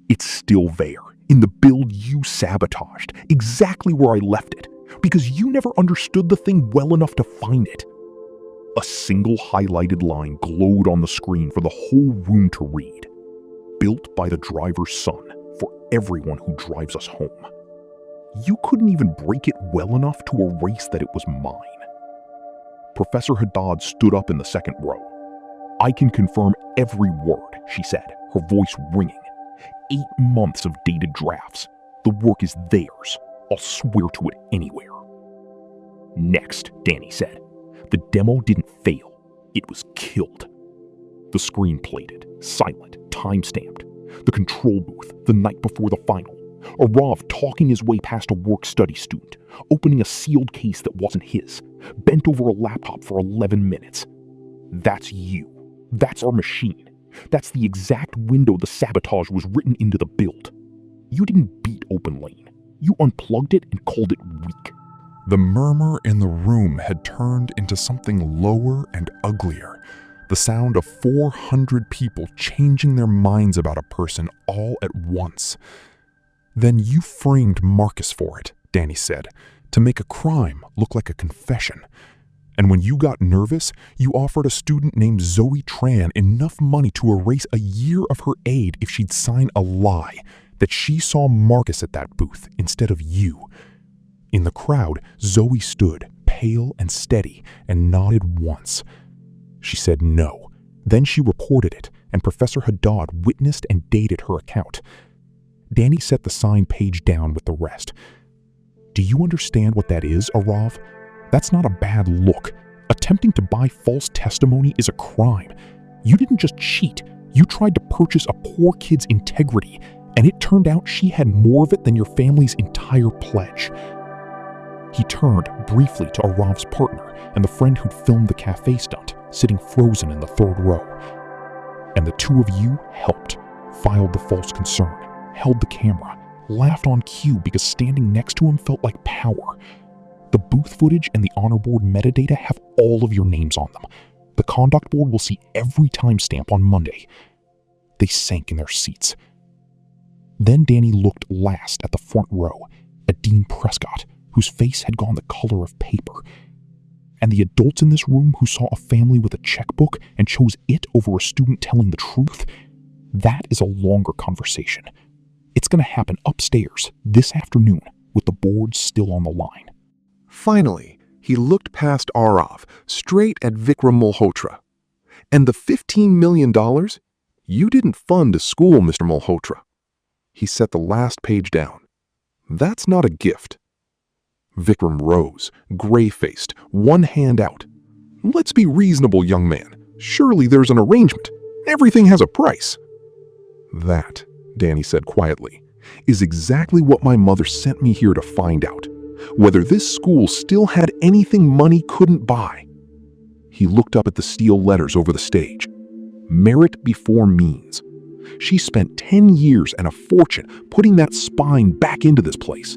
It's still there, in the build you sabotaged, exactly where I left it, because you never understood the thing well enough to find it. A single highlighted line glowed on the screen for the whole room to read. Built by the driver's son, for everyone who drives us home. You couldn't even break it well enough to erase that it was mine. Professor Haddad stood up in the second row. I can confirm every word, she said, her voice ringing. 8 months of dated drafts. The work is theirs. I'll swear to it anywhere. Next, Danny said. The demo didn't fail. It was killed. The screen plated, silent, time-stamped. The control booth, the night before the final. Arav talking his way past a work-study student, opening a sealed case that wasn't his, bent over a laptop for 11 minutes. That's you. That's our machine. That's the exact window the sabotage was written into the build. You didn't beat OpenLane. You unplugged it and called it weak. The murmur in the room had turned into something lower and uglier. The sound of 400 people changing their minds about a person all at once. Then you framed Marcus for it, Danny said, to make a crime look like a confession. And when you got nervous, you offered a student named Zoe Tran enough money to erase a year of her aid if she'd sign a lie that she saw Marcus at that booth instead of you. In the crowd, Zoe stood, pale and steady, and nodded once. She said no. Then she reported it, and Professor Haddad witnessed and dated her account. Danny set the signed page down with the rest. Do you understand what that is, Arav? That's not a bad look. Attempting to buy false testimony is a crime. You didn't just cheat. You tried to purchase a poor kid's integrity, and it turned out she had more of it than your family's entire pledge. He turned briefly to Arav's partner and the friend who'd filmed the cafe stunt, sitting frozen in the third row. And the two of you helped, filed the false concern, held the camera, laughed on cue because standing next to him felt like power. The booth footage and the honor board metadata have all of your names on them. The conduct board will see every timestamp on Monday. They sank in their seats. Then Danny looked last at the front row, at Dean Prescott, whose face had gone the color of paper. And the adults in this room who saw a family with a checkbook and chose it over a student telling the truth, that is a longer conversation. It's going to happen upstairs this afternoon with the board still on the line. Finally, he looked past Arav, straight at Vikram Malhotra. And the $15 million? You didn't fund a school, Mr. Malhotra. He set the last page down. That's not a gift. Vikram rose, gray-faced, one hand out. Let's be reasonable, young man. Surely there's an arrangement. Everything has a price. That, Danny said quietly, is exactly what my mother sent me here to find out. Whether this school still had anything money couldn't buy. He looked up at the steel letters over the stage. Merit before means. She spent 10 years and a fortune putting that spine back into this place.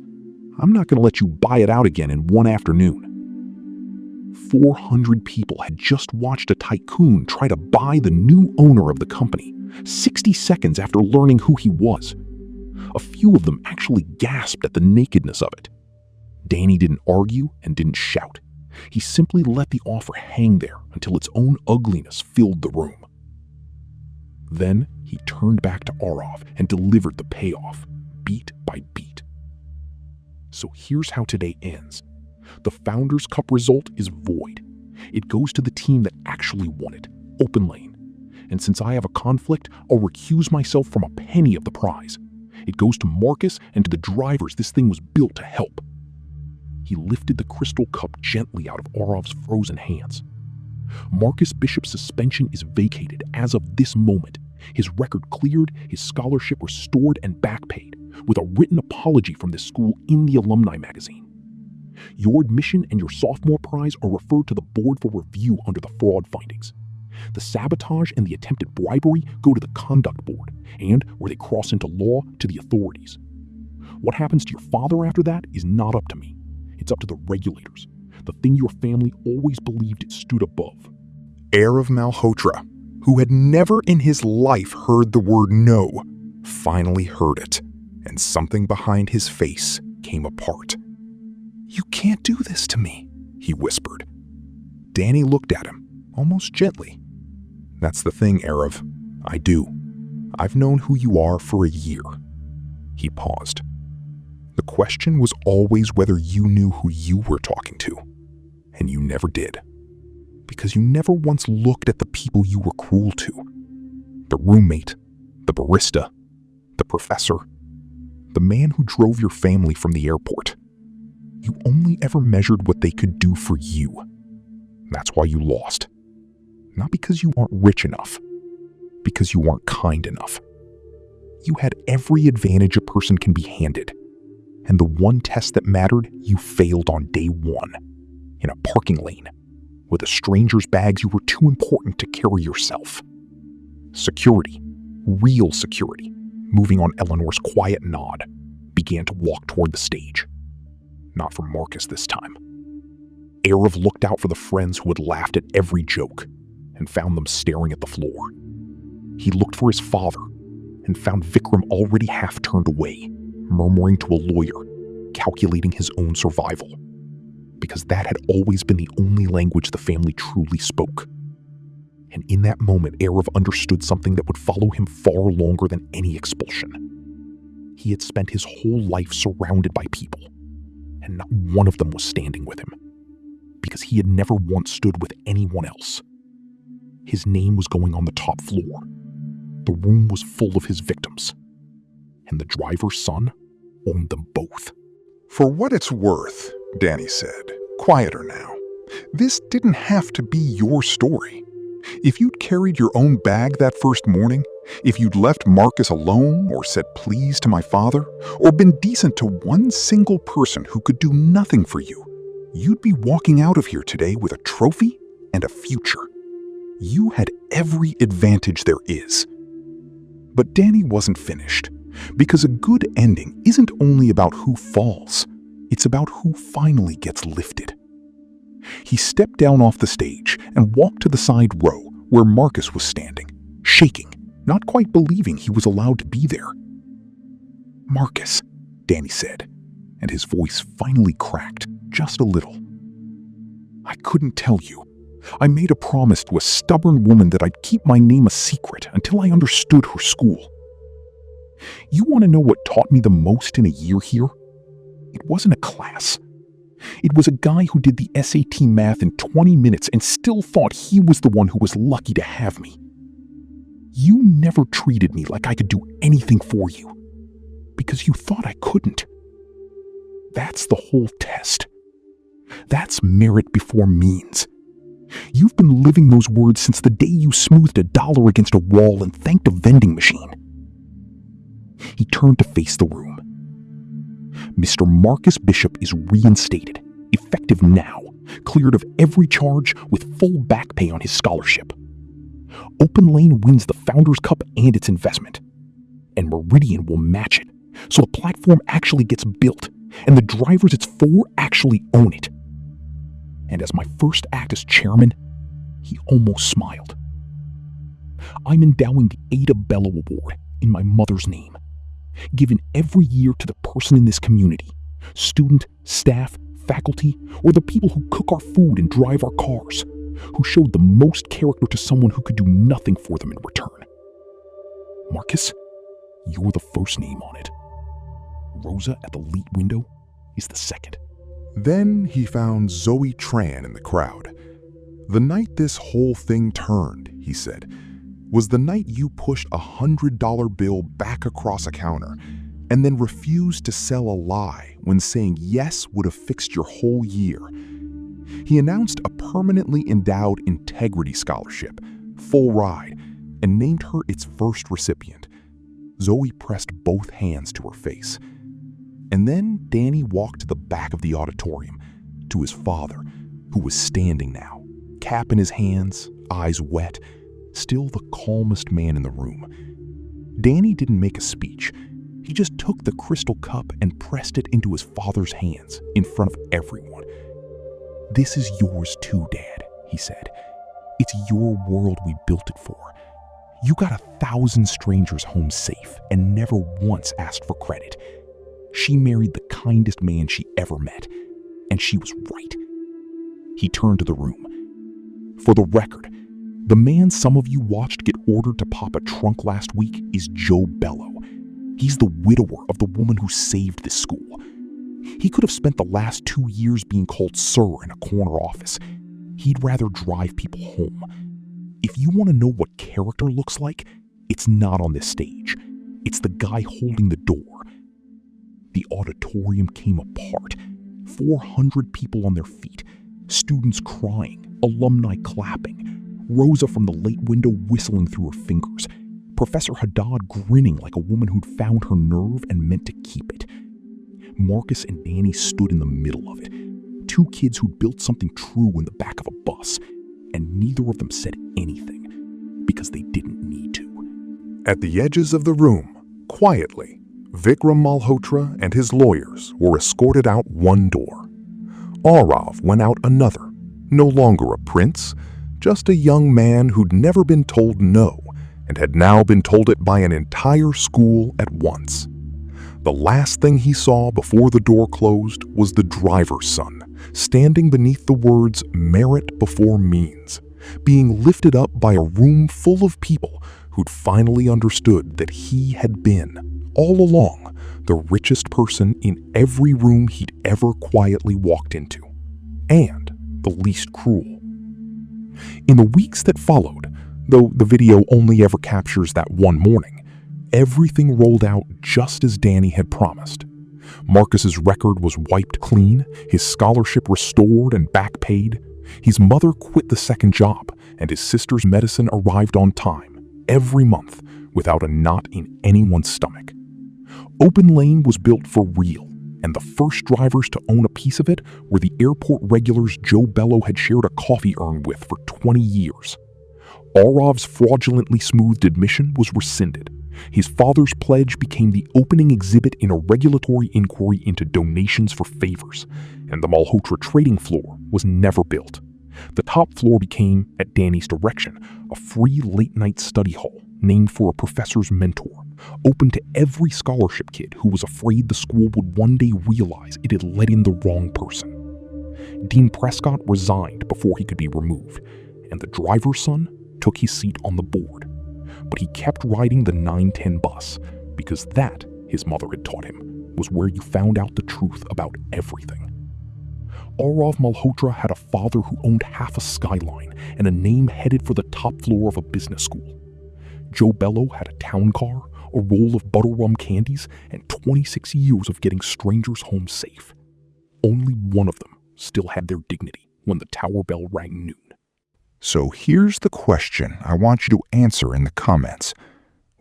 I'm not going to let you buy it out again in one afternoon. 400 people had just watched a tycoon try to buy the new owner of the company, 60 seconds after learning who he was. A few of them actually gasped at the nakedness of it. Danny didn't argue and didn't shout. He simply let the offer hang there until its own ugliness filled the room. Then he turned back to Arav and delivered the payoff, beat by beat. So here's how today ends. The Founders' Cup result is void. It goes to the team that actually won it, OpenLane. And since I have a conflict, I'll recuse myself from a penny of the prize. It goes to Marcus and to the drivers this thing was built to help. He lifted the crystal cup gently out of Arav's frozen hands. Marcus Bishop's suspension is vacated as of this moment. His record cleared, his scholarship restored and backpaid, with a written apology from this school in the alumni magazine. Your admission and your sophomore prize are referred to the board for review under the fraud findings. The sabotage and the attempted bribery go to the conduct board, and, where they cross into law, to the authorities. What happens to your father after that is not up to me. It's up to the regulators. the thing your family always believed it stood above. Heir of Malhotra, who had never in his life heard the word no, finally heard it, and something behind his face came apart. "You can't do this to me," he whispered. Danny looked at him, almost gently. "That's the thing, Arav. I do. I've known who you are for a year." He paused. "The question was always whether you knew who you were talking to, and you never did. Because you never once looked at the people you were cruel to. The roommate, the barista, the professor, the man who drove your family from the airport. You only ever measured what they could do for you. That's why you lost. Not because you aren't rich enough, because you aren't kind enough. You had every advantage a person can be handed, and the one test that mattered, you failed on day one, in a parking lane, with a stranger's bags you were too important to carry yourself. Security, real security, moving on Eleanor's quiet nod, began to walk toward the stage. Not for Marcus this time. Arav looked out for the friends who had laughed at every joke and found them staring at the floor. He looked for his father and found Vikram already half turned away, murmuring to a lawyer, calculating his own survival, because that had always been the only language the family truly spoke. And in that moment, Arav understood something that would follow him far longer than any expulsion. He had spent his whole life surrounded by people, and not one of them was standing with him, because he had never once stood with anyone else. His name was going on the top floor. The room was full of his victims, and the driver's son owned them both. "For what it's worth," Danny said, quieter now, "this didn't have to be your story. If you'd carried your own bag that first morning, if you'd left Marcus alone or said please to my father, or been decent to one single person who could do nothing for you, you'd be walking out of here today with a trophy and a future. You had every advantage there is." But Danny wasn't finished, because a good ending isn't only about who falls, it's about who finally gets lifted. He stepped down off the stage and walked to the side row where Marcus was standing, shaking, not quite believing he was allowed to be there. "Marcus," Danny said, and his voice finally cracked just a little. "I couldn't tell you. I made a promise to a stubborn woman that I'd keep my name a secret until I understood her school. You want to know what taught me the most in a year here? It wasn't a class. It was a guy who did the SAT math in 20 minutes and still thought he was the one who was lucky to have me. You never treated me like I could do anything for you, because you thought I couldn't. That's the whole test. That's merit before means. You've been living those words since the day you smoothed $1 against a wall and thanked a vending machine." He turned to face the room. "Mr. Marcus Bishop is reinstated, effective now, cleared of every charge with full back pay on his scholarship. Open Lane wins the Founders Cup and its investment, and Meridian will match it, so the platform actually gets built, and the drivers it's for actually own it. And as my first act as chairman," he almost smiled, "I'm endowing the Ada Bello Award in my mother's name, given every year to the person in this community, student, staff, faculty, or the people who cook our food and drive our cars, who showed the most character to someone who could do nothing for them in return. Marcus, you're the first name on it. Rosa at the lead window is the second." Then he found Zoe Tran in the crowd. "The night this whole thing turned," he said, "was the night you pushed a $100 bill back across a counter and then refused to sell a lie when saying yes would have fixed your whole year. He announced a permanently endowed integrity scholarship, full ride, and named her its first recipient." Zoe pressed both hands to her face. And then Danny walked to the back of the auditorium, to his father, who was standing now, cap in his hands, eyes wet, still the calmest man in the room. Danny didn't make a speech. He just took the crystal cup and pressed it into his father's hands in front of everyone. "This is yours too, Dad," he said. "It's your world we built it for. You got 1,000 strangers home safe and never once asked for credit. She married the kindest man she ever met, and she was right." He turned to the room. "For the record, the man some of you watched get ordered to pop a trunk last week is Joe Bello. He's the widower of the woman who saved this school. He could have spent the last 2 years being called sir in a corner office. He'd rather drive people home. If you want to know what character looks like, it's not on this stage. It's the guy holding the door." The auditorium came apart. 400 people on their feet, students crying, alumni clapping, Rosa from the late window whistling through her fingers, Professor Haddad grinning like a woman who'd found her nerve and meant to keep it. Marcus and Danny stood in the middle of it, 2 kids who'd built something true in the back of a bus, and neither of them said anything because they didn't need to. At the edges of the room, quietly, Vikram Malhotra and his lawyers were escorted out one door. Aurav went out another, no longer a prince, just a young man who'd never been told no and had now been told it by an entire school at once. The last thing he saw before the door closed was the driver's son, standing beneath the words "merit before means," being lifted up by a room full of people who'd finally understood that he had been, all along, the richest person in every room he'd ever quietly walked into, and the least cruel. In the weeks that followed, though the video only ever captures that one morning, everything rolled out just as Danny had promised. Marcus's record was wiped clean, his scholarship restored and back paid. His mother quit the second job, and his sister's medicine arrived on time, every month, without a knot in anyone's stomach. Open Lane was built for real, and the first drivers to own a piece of it were the airport regulars Joe Bello had shared a coffee urn with for 20 years. Aurav's fraudulently smoothed admission was rescinded. His father's pledge became the opening exhibit in a regulatory inquiry into donations for favors, and the Malhotra trading floor was never built. The top floor became, at Danny's direction, a free late-night study hall named for a professor's mentor, open to every scholarship kid who was afraid the school would one day realize it had let in the wrong person. Dean Prescott resigned before he could be removed, and the driver's son took his seat on the board. But he kept riding the 910 bus because that, his mother had taught him, was where you found out the truth about everything. Aurav Malhotra had a father who owned half a skyline and a name headed for the top floor of a business school. Joe Bello had a town car, a roll of butter rum candies, and 26 years of getting strangers home safe. Only one of them still had their dignity when the tower bell rang noon. So here's the question I want you to answer in the comments.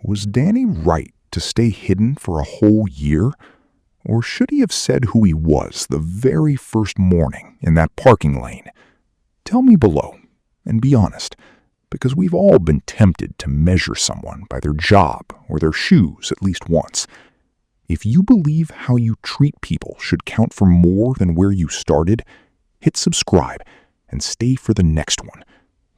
Was Danny right to stay hidden for a whole year? Or should he have said who he was the very first morning in that parking lane? Tell me below, and be honest, because we've all been tempted to measure someone by their job or their shoes at least once. If you believe how you treat people should count for more than where you started, hit subscribe and stay for the next one.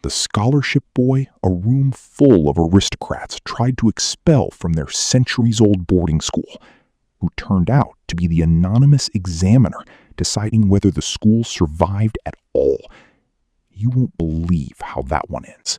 The scholarship boy a room full of aristocrats tried to expel from their centuries-old boarding school, who turned out to be the anonymous examiner deciding whether the school survived at all. You won't believe how that one ends.